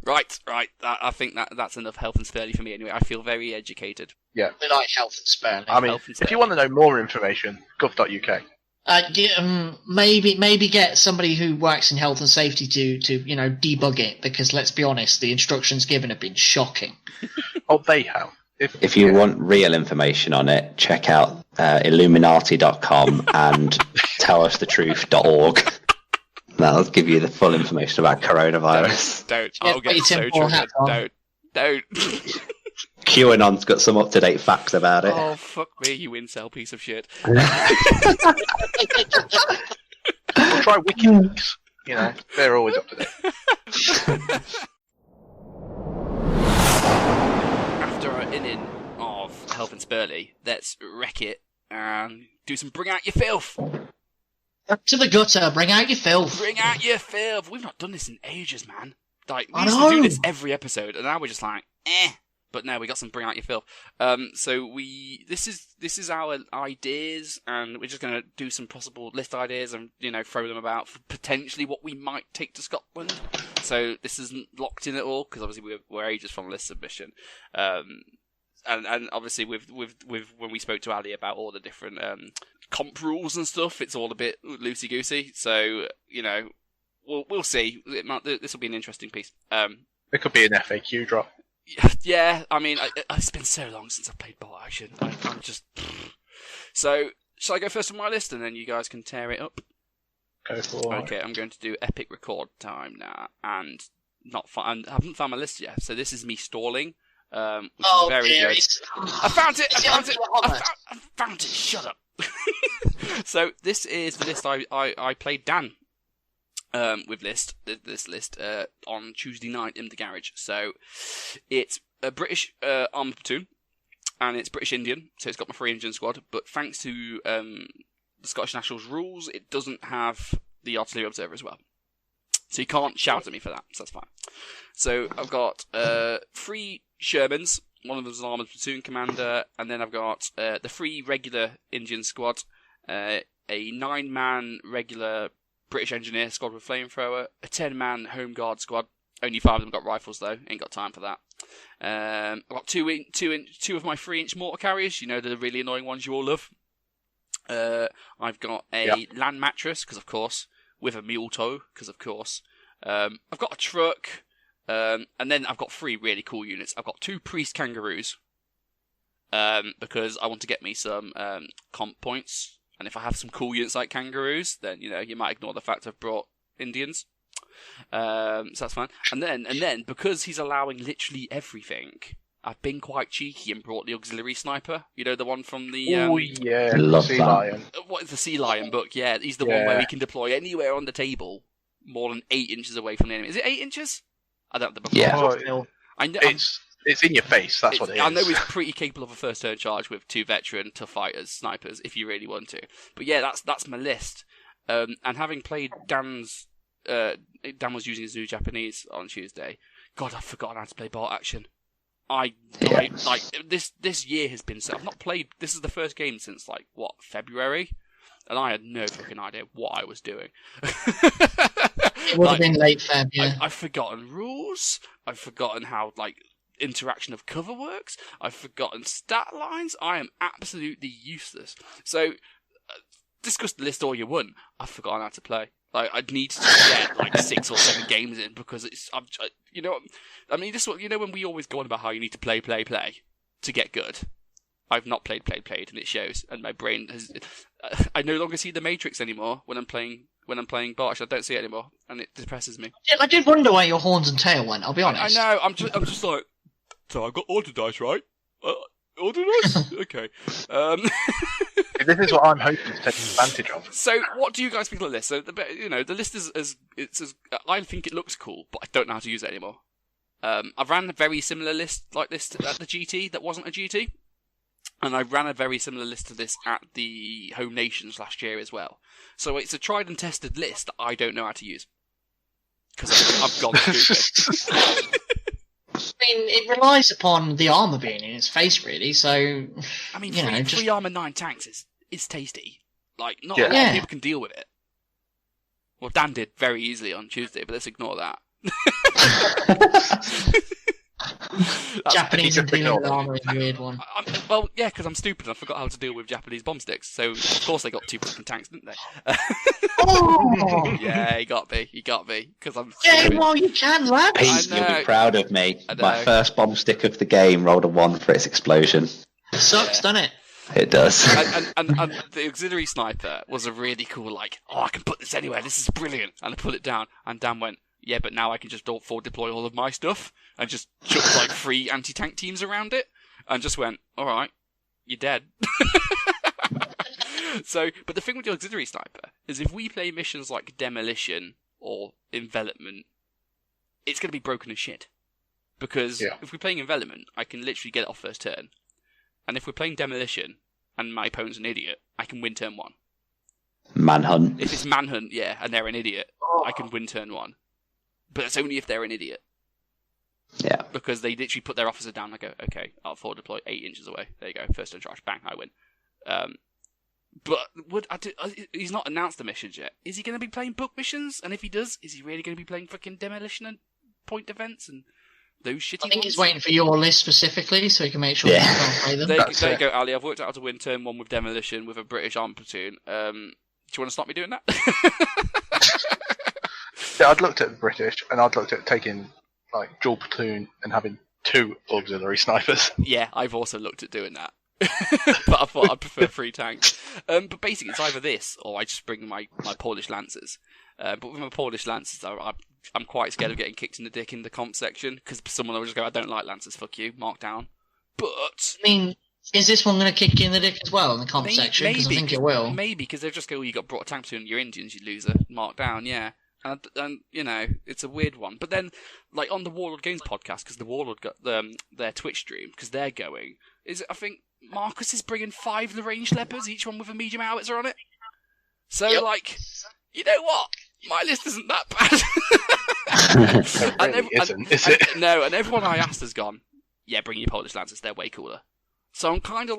Right. I think that's enough health and Spurlie for me anyway. I feel very educated. Yeah. We like health and Spurlie. I mean, Health and if you Spurlie. want to know more information, gov.uk. Maybe get somebody who works in health and safety to debug it, because let's be honest, the instructions given have been shocking. Oh, they have. If you want real information on it, check out Illuminati.com and tellusthetruth.org. That'll give you the full information about coronavirus. Don't. Yeah, I'll get put your so tinfoil hat triggered. on. Don't. QAnon's got some up-to-date facts about it. Oh, fuck me, you incel piece of shit. Or try WikiLeaks. They're always up to date. After our in of Health and Spurlie, let's wreck it and do some Bring Out Your Filth. Up to the gutter, bring out your filth. Bring out your filth. We've not done this in ages, man. Like, we I used to do know. this every episode, and now we're just like, eh. But no, we got some Bring Out Your Filth. So this is our ideas, and we're just gonna do some possible list ideas and throw them about for potentially what we might take to Scotland. So this isn't locked in at all because obviously we're ages from list submission. And obviously with when we spoke to Ali about all the different comp rules and stuff, it's all a bit loosey goosey. So we'll see. This will be an interesting piece. It could be an FAQ drop. Yeah, I mean, it's been so long since I've played Bolt Action. I'm just. So shall I go first on my list and then you guys can tear it up? Go for it. Okay, I'm going to do epic record time now, and I haven't found my list yet. So this is me stalling. Which is very good. I found it! I found it! Shut up! So this is the list I played Dan with this list on Tuesday night in the garage. So it's a British armoured platoon, and it's British Indian, so it's got my free Indian squad. But thanks to the Scottish Nationals rules, it doesn't have the artillery observer as well. So you can't shout at me for that, so that's fine. So I've got 3 Shermans, one of them's an armoured platoon commander, and then I've got the 3 regular Indian squad, a 9-man regular British engineer squad with flamethrower, a 10-man home guard squad. Only 5 of them got rifles though, ain't got time for that. I've got 2 of my 3-inch mortar carriers, the really annoying ones you all love. I've got a land mattress, because of course, with a mule toe, because of course. I've got a truck, and then I've got 3 really cool units. I've got 2 priest kangaroos, because I want to get me some comp points. And if I have some cool units like kangaroos, then you might ignore the fact I've brought Indians. So that's fine. And then because he's allowing literally everything, I've been quite cheeky and brought the auxiliary sniper. The one from the Love Sea that. Lion. what is the Sea Lion book? Yeah, he's the one where he can deploy anywhere on the table, more than 8 inches away from the enemy. Is it 8 inches? I don't have the book. Yeah. Oh, I know. it's in your face. That's what it is. I know he's pretty capable of a first turn charge with 2 veteran tough fighters, snipers, if you really want to. But yeah, that's my list. And having played Dan was using his new Japanese on Tuesday. God, I've forgotten how to play bolt action. Like this year has been so. I've not played. This is the first game since February, and I had no fucking idea what I was doing. It would have been late Feb, yeah. I've forgotten rules. I've forgotten how interaction of cover works. I've forgotten stat lines. I am absolutely useless. So discuss the list all you want. I've forgotten how to play. I'd need to get 6 or 7 games in because this is what when we always go on about how you need to play to get good. I've not played, and it shows. And my brain has. I no longer see the Matrix anymore when I'm playing Bosch. I don't see it anymore, and it depresses me. I did wonder where your horns and tail went. I'll be honest. I know. I'm just like. So I've got order dice, right? Order dice? Okay. This is what I'm hoping to take advantage of. So, what do you guys think of the list? So, the list is I think it looks cool, but I don't know how to use it anymore. I've ran a very similar list like this at the GT that wasn't a GT, and I ran a very similar list to this at the Home Nations last year as well. So it's a tried and tested list that I don't know how to use because I've gone stupid. I mean, it relies upon the armour being in its face, really, so... I mean, 3 armour 9 tanks is tasty. Not a lot of people can deal with it. Well, Dan did very easily on Tuesday, but let's ignore that. Japanese and dealing with armour is a weird one. Well, yeah, because I'm stupid and I forgot how to deal with Japanese bomb sticks, so of course they got 2 fucking tanks, didn't they? Oh! Yeah, he got me, because I'm stupid. Yeah, well, you can, lads! Pete, you'll be proud of me. My first bomb stick of the game rolled a 1 for its explosion. It sucks, doesn't it? It does. and the auxiliary sniper was a really cool, I can put this anywhere, this is brilliant. And I put it down, and Dan went, yeah, but now I can just forward deploy all of my stuff, and just chuck 3 anti-tank teams around it, and just went, alright, you're dead. So, but the thing with the auxiliary sniper is if we play missions like demolition or envelopment, it's going to be broken as shit. Because if we're playing envelopment, I can literally get it off first turn. And if we're playing demolition and my opponent's an idiot, I can win turn 1. Manhunt. If it's manhunt, yeah, and they're an idiot, I can win turn 1. But it's only if they're an idiot. Yeah. Because they literally put their officer down and I go, okay, I'll forward deploy 8 inches away. There you go, first turn charge, bang, I win. But he's not announced the missions yet. Is he going to be playing book missions? And if he does, is he really going to be playing fucking demolition and point defense and those shitty I think ones? he's waiting for your list specifically so he can make sure he can't play them. There you go, Ali. I've worked out how to win turn 1 with demolition with a British armed platoon. Do you want to stop me doing that? Yeah, I'd looked at British, and I'd looked at taking dual platoon and having 2 auxiliary snipers. Yeah, I've also looked at doing that. But I thought I'd prefer 3 tanks. But basically, it's either this or I just bring my Polish Lancers. But with my Polish Lancers, I'm quite scared of getting kicked in the dick in the comp section because someone will just go, I don't like Lancers, fuck you, mark down. But... I mean, is this one going to kick you in the dick as well in the comp section? Because I think it will. Maybe, because they'll just go, you got brought a tank platoon, you're Indians, you loser, mark down, yeah. And it's a weird one. But then, on the Warlord Games podcast, because the Warlord got their Twitch stream, because they're going, I think Marcus is bringing 5 Lorraine Leopards, each one with a medium howitzer on it. So, you know what? My list isn't that bad. It really isn't, is it? No, and everyone I asked has gone, yeah, bring your Polish Lancers, they're way cooler. So I'm kind of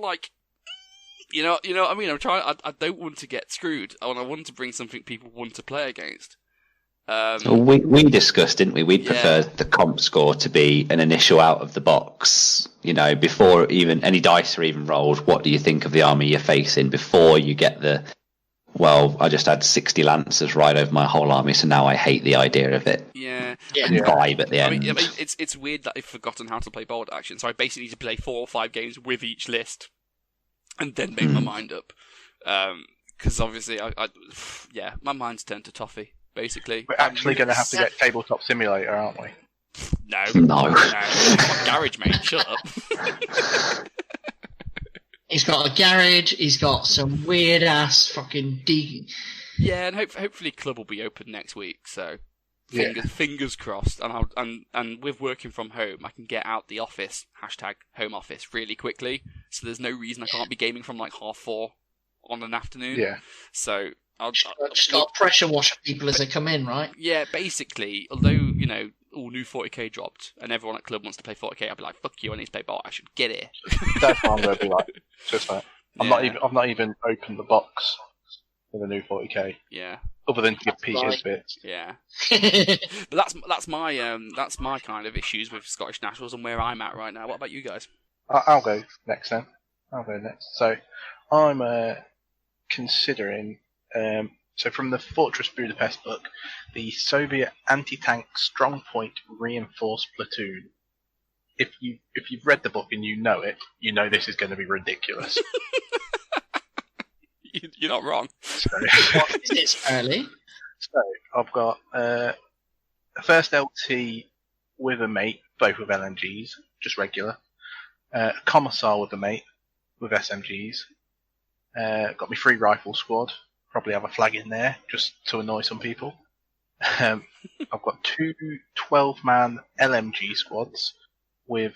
you know what I mean? I'm trying. I don't want to get screwed. I want to bring something people want to play against. We discussed, didn't we? We'd prefer the comp score to be an initial out of the box. Before even any dice are even rolled. What do you think of the army you're facing before you get the? Well, I just had 60 Lancers ride over my whole army, so now I hate the idea of it. Yeah. And vibe at the end. I mean, it's weird that I've forgotten how to play bold action, so I basically need to play 4 or 5 games with each list, and then make my mind up. Because obviously, yeah, my mind's turned to toffee. Basically, We're actually going to have to get Tabletop Simulator, aren't we? No. No. It's not garage, mate. Shut up. He's got a garage. He's got some weird ass fucking Yeah, and hopefully club will be open next week. So fingers crossed. And with working from home, I can get out the office #home office really quickly. So there's no reason I can't be gaming from like 4:30 on an afternoon. Yeah. So I'll just got pressure wash people as they come in, right? Yeah, basically. Although all new 40k dropped, and everyone at club wants to play 40k, I'll be like, "Fuck you! I need to play bot. I should get here." That's what I'm going to be like. Just that. I've not even opened the box for the new 40k. Yeah. Other than to give Pete his bits. Yeah. But that's my kind of issues with Scottish Nationals and where I'm at right now. What about you guys? I'll go next then. So I'm considering. So from the Fortress Budapest book, the Soviet anti-tank strongpoint reinforced platoon. If you've read the book and you know this is going to be ridiculous. You're not wrong. So, What is it, Spurlie? So I've got a first LT with a mate, both with LMGs, just regular. A Commissar with a mate with SMGs. Got me 3 rifle squad. Probably have a flag in there just to annoy some people. I've got 2 12-man LMG squads with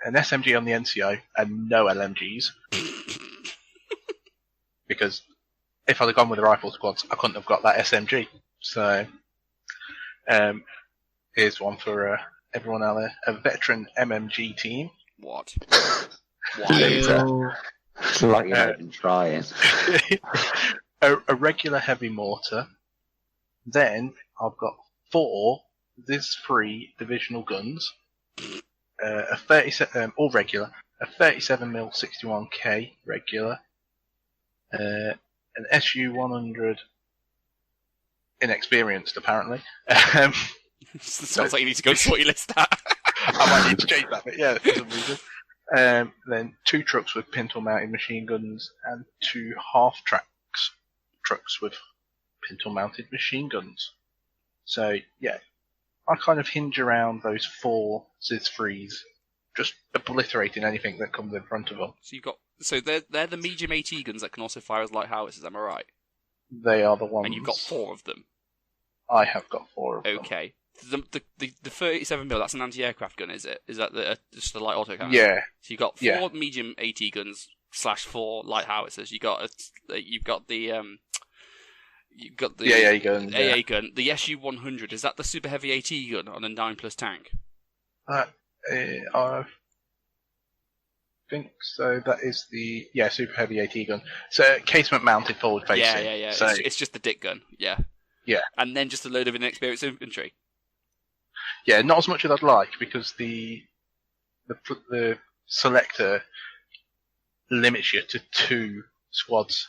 an SMG on the NCO and no LMGs. Because if I'd have gone with the rifle squads, I couldn't have got that SMG. So here's one for everyone out there. A veteran MMG team. What? Ew. It's like you're not even trying. A regular heavy mortar. Then I've got 4 Ziz-free divisional guns. A 37 all regular. A 37mm 61K regular. An SU-100 inexperienced apparently. Sounds like you need to go sort your list out. I might need to change that bit, yeah, for some reason. Then 2 trucks with pintle-mounted machine guns and 2 trucks with pintle-mounted machine guns. So, yeah, I kind of hinge around those 4 Ziz-frees, just obliterating anything that comes in front of them. So they're the medium AT guns that can also fire as light howitzers, am I right? They are the ones. And you've got 4 of them. I have got 4 of them. Okay. The 37mm, that's an anti-aircraft gun, is it? Is that just the light autocannon? Yeah. So you've got 4 medium AT guns /4 light howitzers. You've got the AA gun. AA gun. The SU-100, is that the super heavy AT gun on a 9+ tank? I think so. That is the super heavy AT gun. So casement mounted forward facing. Yeah. So it's just the dick gun. Yeah. Yeah. And then just a load of inexperienced infantry. Yeah, not as much as I'd like because the selector limits you to 2 squads.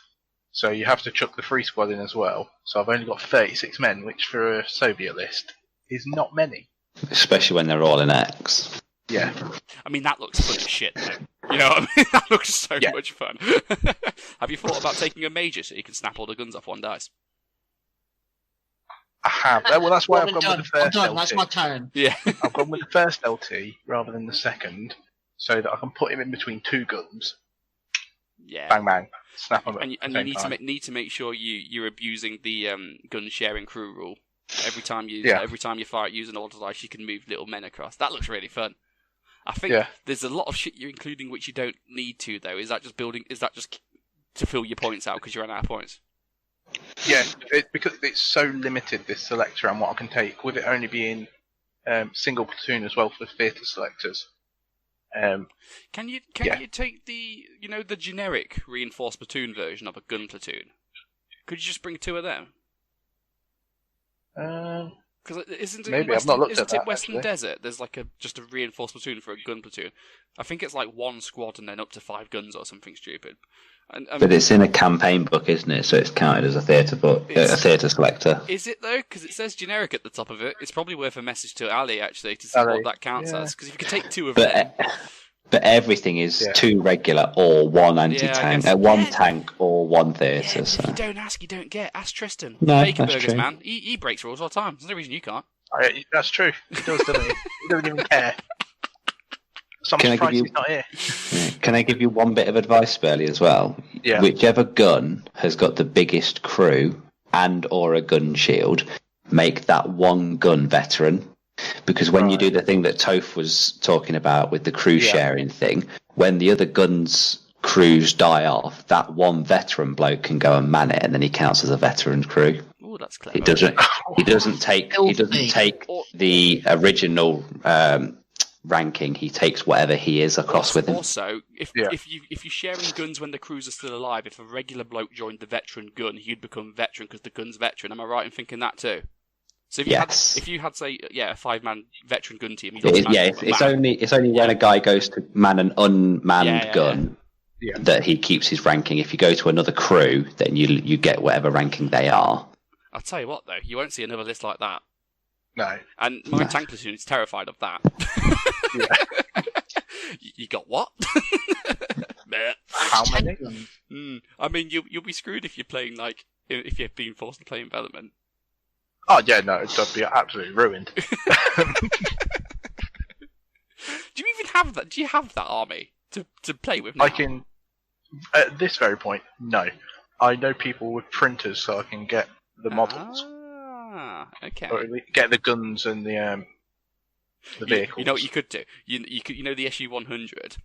So you have to chuck the 3 squad in as well. So I've only got 36 men, which for a Soviet list is not many. Especially when they're all in X. Yeah. I mean, that looks fun as shit, though. You know what I mean? That looks so much fun. Have you thought about taking a major so you can snap all the guns off one dice? I have. Well, that's why I've gone with the first I'm done. LT. That's my turn. Yeah. I've gone with the first LT rather than the second, so that I can put him in between 2 guns. Yeah. Bang, bang. Snap them And you need to make sure you're abusing the gun sharing crew rule. Every time you fire use an auto dice, you can move little men across. That looks really fun. I think there's a lot of shit you're including which you don't need to, though. Is that just to fill your points out because you run out of points? Yeah, because it's so limited, this selector, and what I can take, with it only being single platoon as well for theatre selectors. Can you take the generic reinforced platoon version of a gun platoon? Could you just bring 2 of them? Because isn't it Western Desert? There's like just a reinforced platoon for a gun platoon. I think it's like 1 squad and then up to 5 guns or something stupid. But it's in a campaign book, isn't it? So it's counted as a theatre book, a theatre selector. Is it though? Because it says generic at the top of it. It's probably worth a message to Ali actually to see what that counts as. Because if you could take 2 of them, But everything is 2 regular or 1 anti-tank, one tank or 1 theatre. If you don't ask, you don't get. Ask Tristan. No, Bacon that's Burgers, true. man. He breaks rules all the time. There's no reason you can't. That's true. He does, doesn't he? He doesn't even care. So I'm surprised he's not here. Can I give you one bit of advice, Spurlie, as well? Yeah. Whichever gun has got the biggest crew and or a gun shield, make that one gun veteran. Because when you do the thing that Toph was talking about with the crew sharing thing, when the other guns' crews die off, that one veteran bloke can go and man it, and then he counts as a veteran crew. Oh, that's clever. He doesn't take the original ranking. He takes whatever he is across with him. Also, if you're sharing guns when the crews are still alive, if a regular bloke joined the veteran gun, he'd become veteran because the gun's veteran. Am I right in thinking that too? So if you had say a 5-man veteran gun team, it's only when a guy goes to man an unmanned gun that he keeps his ranking. If you go to another crew, then you get whatever ranking they are. I'll tell you what though, you won't see another list like that. No. And my tank platoon is terrified of that. You got what? How many? I mean, you'll be screwed if you're playing if you're being forced to play in Velleman. Oh yeah, no, it'd be absolutely ruined. Do you even have that? Do you have that army to play with now? I can. At this very point, no. I know people with printers, so I can get the models. Okay. Or get the guns and the vehicles. You know what you could do? You could, the SU-100.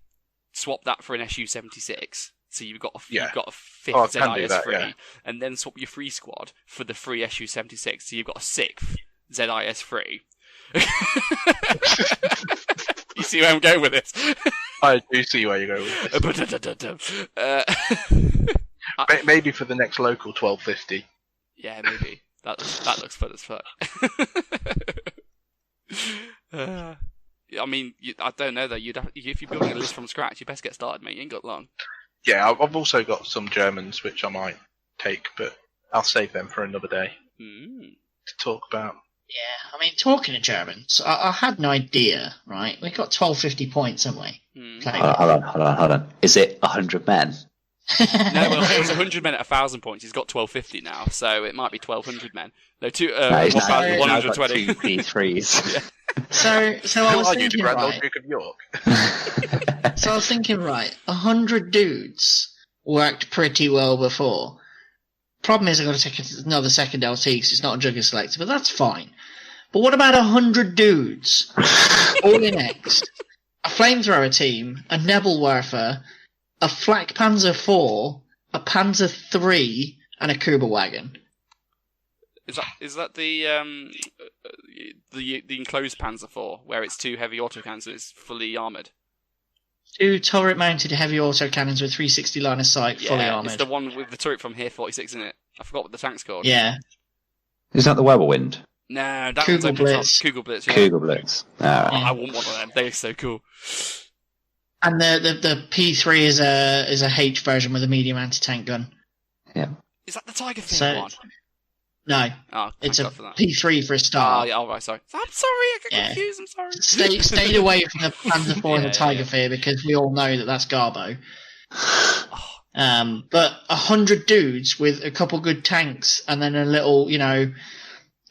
Swap that for an SU-76. So you've got a 5th ZIS-3, and then swap your free squad for the free SU-76. So you've got a 6th ZIS-3. You see where I'm going with this? I do see where you're going with this. Maybe for the next local 1250. Yeah, maybe. That looks fun as fuck. I mean, I don't know though. If you're building a list from scratch, you best get started, mate. You ain't got long. Yeah, I've also got some Germans which I might take, but I'll save them for another day to talk about. Yeah, I mean, talking of Germans, I had an idea, right? We got 1250 points, haven't we? Hold on. Is it 100 men? No, well, it was 100 men at 1,000 points. He's got 1250 now, so it might be 1,200 men. No, 1,120. 2 P3s. Yeah. So I was thinking, right? Duke of York. So I was thinking, right, 100 dudes worked pretty well before. Problem is, I've got to take another second LT because it's not a Jugger selector, but that's fine. But what about 100 dudes, all in X, a flamethrower team, a Nebelwerfer, a Flak Panzer IV, a Panzer III, and a Kuba wagon? Is that the enclosed Panzer IV, where it's 2 heavy autocannons and it's fully armoured? 2 turret-mounted heavy autocannons with 360 line of sight, fully armoured. It's the one with the turret from here 46, isn't it? I forgot what the tank's called. Yeah. Is that the Weberwind? No, that one's Kugel Blitz. Yeah. Kugel Blitz. Right. I want one of them. They're so cool. And the P3 is a H version with a medium anti-tank gun. Yeah. Is that the Tiger Fin one? No. Oh, it's a P3 for a start. Oh, yeah, right, sorry. I'm sorry, I got confused, I'm sorry. Stayed away from the Panzer IV and the Tiger Fear because we all know that's Garbo. But 100 dudes with a couple good tanks and then a little,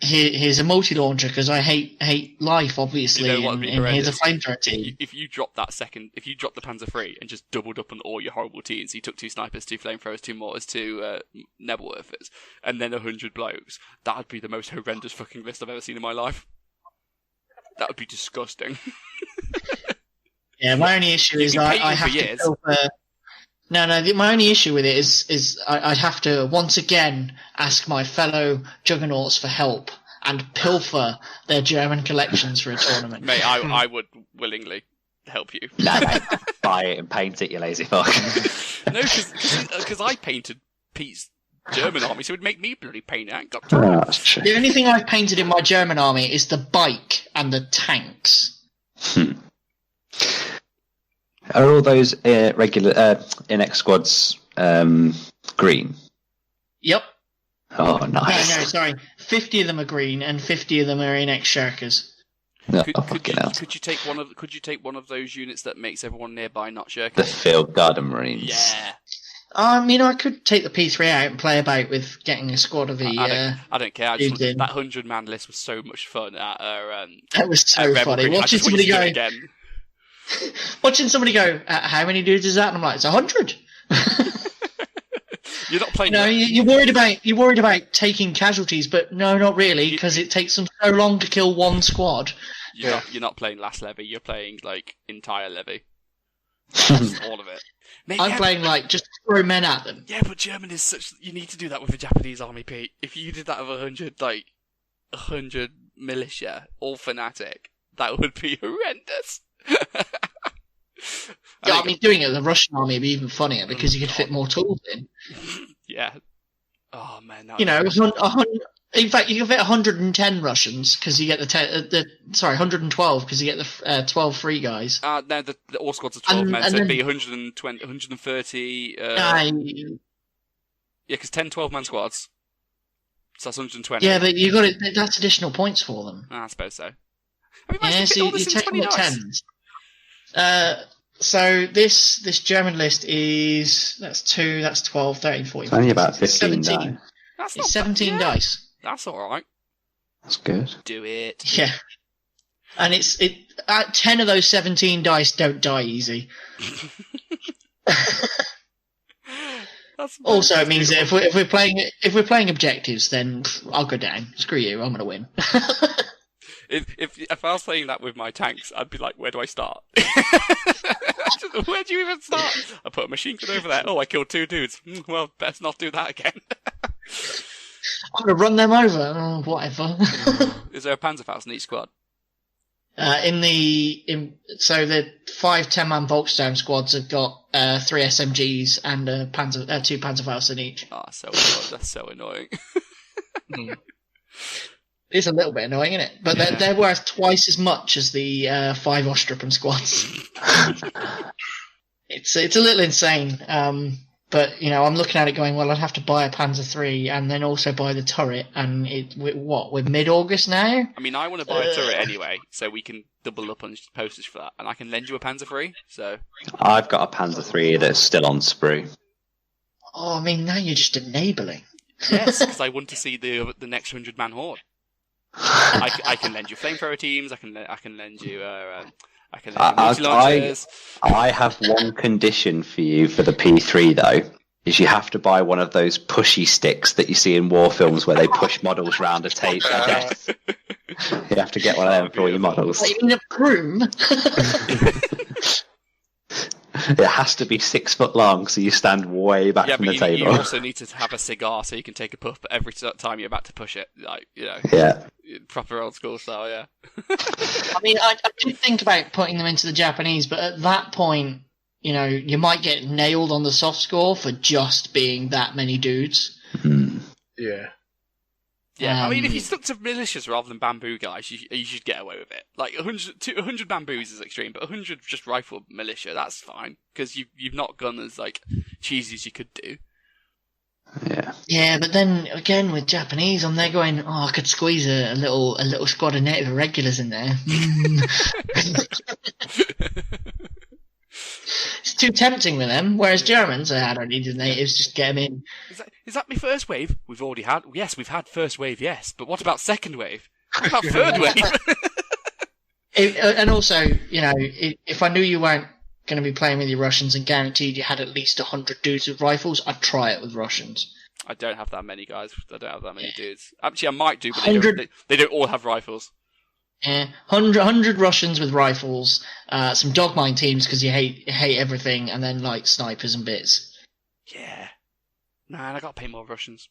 here's a multi-launcher because I hate life, obviously, and here's a flamethrower team. If you drop the Panzer III and just doubled up on all your horrible teams, you took 2 snipers, 2 flamethrowers, 2 mortars, 2 Nebelwerfers, and then 100 blokes, that would be the most horrendous fucking list I've ever seen in my life. That would be disgusting. Yeah, my only issue is I have to filter... my only issue with it is I'd have to once again ask my fellow Juggernauts for help and pilfer their German collections for a tournament. Mate, I would willingly help you. No, buy it and paint it, you lazy fuck. No, because I painted Pete's German army, so it would make me bloody paint it. I ain't got time. The only thing I've painted in my German army is the bike and the tanks. Are all those regular NX squads green? Yep. Oh, nice. No, sorry. 50 of them are green and 50 of them are NX Shirkers. No, Could you take one of those units that makes everyone nearby not the shirkers? Field Garden Marines. Yeah. I could take the P3 out and play about with getting a squad of the. I don't care. dudes in. That 100-man list was so much fun at That was so funny. Watching somebody go again. Watching somebody go, how many dudes is that? And I'm like, it's 100. You're not playing. You're worried about taking casualties, but no, not really, because it takes them so long to kill one squad. You're not playing last levy. You're playing like entire levy, all of it. I'm playing like just throw men at them. Yeah, but German is such. You need to do that with the Japanese army, Pete. If you did that with 100 militia, all fanatic, that would be horrendous. Doing it with the Russian army would be even funnier because you could fit more tools in. Yeah. Oh man. In fact, you can fit 110 Russians because you get 112 because you get the 12 free guys. No, the all squads of 12 men, so it'd be 120, 130. Yeah, because 10 12-man squads. So that's 120. Yeah, but that's additional points for them. I suppose so. So you take all 10s. So this German list is that's 12, 13, 14. It's only about 15 dice. It's 17 dice. That's all right. That's good. Do it. Yeah, and 10 of those 17 dice don't die easy. Also, it means that if we're playing objectives, then I'll go down. Screw you, I'm gonna win. If I was playing that with my tanks, I'd be like, where do I start? Where do you even start? I put a machine gun over there. Oh, I killed 2 dudes. Well, best not do that again. I'm gonna run them over. Whatever. Is there a Panzerfaust in each squad? So the 5 10-man Volksturm squads have got 3 SMGs and 2 Panzerfausts in each. Oh, that's so annoying. It's a little bit annoying, isn't it? But they're worth twice as much as the 5 Ostrupen squads. It's a little insane. But I'm looking at it going, well, I'd have to buy a Panzer III and then also buy the turret. And we're mid-August now? I mean, I want to buy a turret anyway, so we can double up on postage for that, and I can lend you a Panzer III. So I've got a Panzer III that's still on sprue. Oh, I mean, now you're just enabling. Yes, because I want to see the next 100-man horde. I can lend you flamethrower teams. I can lend you. I can lend you multi-launchers. I have one condition for you for the P3 though. Is you have to buy one of those pushy sticks that you see in war films where they push models round a desk. You have to get one of them for all your models. What, you mean a broom? It has to be 6 foot long, so you stand way back from the table. You also need to have a cigar so you can take a puff every time you're about to push it. Yeah. Proper old school style, yeah. I mean, I did think about putting them into the Japanese, but at that point, you might get nailed on the soft score for just being that many dudes. Yeah. Yeah, I mean, if you stuck to militias rather than bamboo guys, you should get away with it. Like 100 bamboos is extreme, but 100 just rifle militia, that's fine because you've not gone as cheesy as you could do. Yeah. Yeah, but then again with Japanese, I'm there going, oh, I could squeeze a little squad of native irregulars in there. It's too tempting with them. Whereas Germans, I don't need the natives, just get them in. Is that my first wave? We've already had. Yes, we've had first wave. Yes, but what about second wave? What about third wave? And also, if I knew you weren't going to be playing with your Russians and guaranteed you had at least 100 dudes with rifles, I'd try it with Russians. I don't have that many guys. I don't have that many dudes. Actually, I might do, but they don't all have rifles. Yeah, 100 Russians with rifles, some dogmine teams because you hate everything, and then snipers and bits. Yeah. Man, I got to pay more Russians.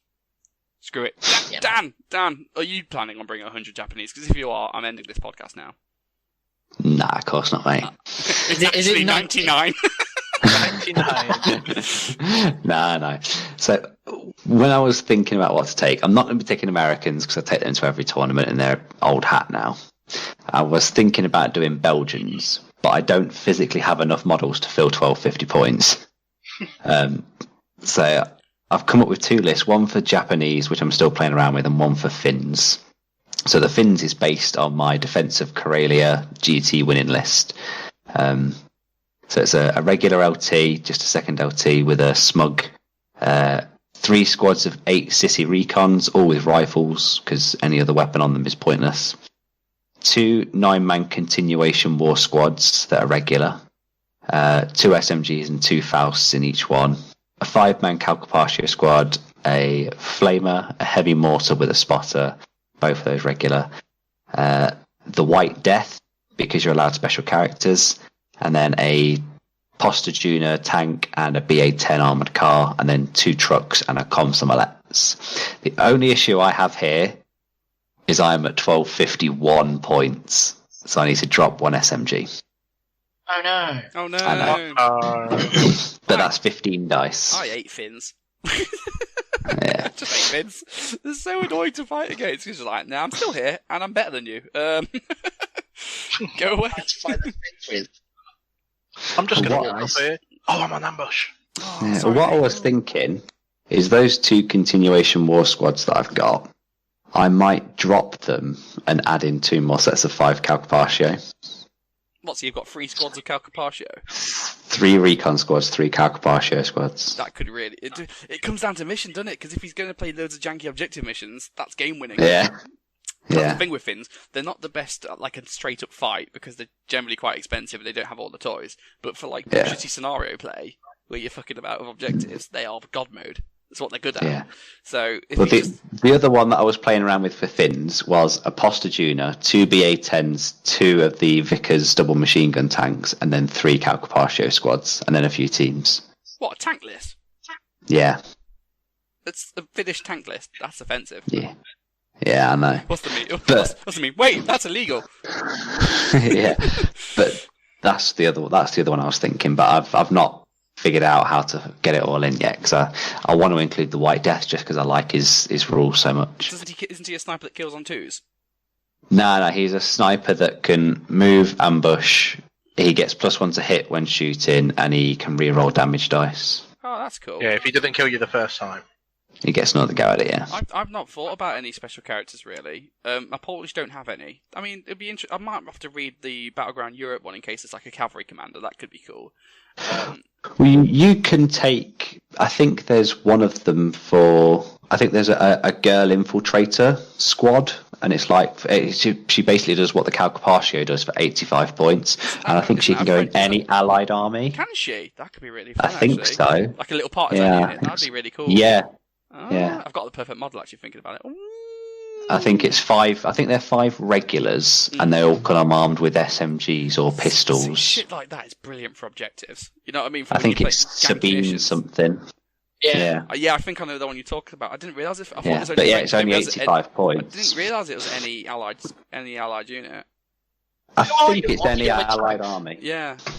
Screw it. Yeah. Dan, are you planning on bringing 100 Japanese? Because if you are, I'm ending this podcast now. Nah, of course not, mate. It's actually 99. 99. No. So when I was thinking about what to take, I'm not going to be taking Americans because I take them to every tournament and they're old hat now. I was thinking about doing Belgians, but I don't physically have enough models to fill 1250 points. So I've come up with 2 lists, one for Japanese, which I'm still playing around with, and one for Finns. So the Finns is based on my Defence of Karelia GT winning list. So it's a regular LT, just a second LT with a smug, 3 squads of 8 sissy recons, all with rifles, because any other weapon on them is pointless. 2 9-man continuation war squads that are regular. 2 SMGs and 2 Fausts in each one. A 5-man Calcapaccio squad, a Flamer, a heavy mortar with a spotter, both of those regular. The White Death, because you're allowed special characters. And then a Postaguna tank and a BA-10 armoured car, and then 2 trucks and a Komsomolets. The only issue I have here is I'm at 1251 points, so I need to drop 1 SMG. Oh no! Oh no! I know. But that's 15 dice. I hate Finns. Yeah. Just hate Finns. They're so annoying to fight against because you're like, nah, I'm still here and I'm better than you. Go away. Let's fight the Finns with. I'm just going to walk up here. Oh, I'm on ambush. Yeah, what I was thinking is those 2 continuation war squads that I've got, I might drop them and add in 2 more sets of 5 Calcapaccio. What, so you've got 3 squads of Calcapaccio? 3 recon squads, 3 Calcapaccio squads. That could really... It comes down to mission, doesn't it? Because if he's going to play loads of janky objective missions, that's game winning. Yeah. That's the thing with Finns. They're not the best at like a straight up fight because they're generally quite expensive and they don't have all the toys. But for like shitty scenario play, where you're fucking about with objectives, they are god mode. That's what they're good at. Yeah. So if the other one that I was playing around with for Finns was a Postaguna, 2 BA-10s, 2 of the Vickers double machine gun tanks, and then 3 Calcapaccio squads, and then a few teams. What, a tank list? Yeah. It's a Finnish tank list. That's offensive. Yeah. Yeah, I know. What's the mean? But, what's the mean? Wait, that's illegal. Yeah, but that's the other one I was thinking. But I've not figured out how to get it all in yet because I want to include the White Death just because I like his rules so much. Isn't he a sniper that kills on 2s? No, he's a sniper that can move, ambush. He gets +1 to hit when shooting, and he can re-roll damage dice. Oh, that's cool. Yeah, if he doesn't kill you the first time. He gets another go at it, yeah. I've not thought about any special characters really. My Polish don't have any. I mean, it'd be interesting. I might have to read the Battleground Europe one in case it's like a cavalry commander. That could be cool. Well, you can take. I think there's one of them for. I think there's a girl infiltrator squad, and it's like she basically does what the Calcapaccio does for 85 points, and I think she can go in any allied army. Can she? That could be really fun. I think actually. so. Like a little partisan unit. That'd be really cool. Yeah. Oh, Yeah. I've got the perfect model actually thinking about it. Ooh. I think it's 5. I think they're 5 regulars, and they all come armed with SMGs or pistols. See, shit like that is brilliant for objectives. You know what I mean? For I when you think play it's ganky Sabine missions. something. Yeah. Yeah, I think I know the one you're talking about. I didn't realise it. I thought Yeah, it was but yeah, I it's didn't only realise it- 85 I points. didn't realise it was any allied unit. I think it's What's any your allied army. Yeah.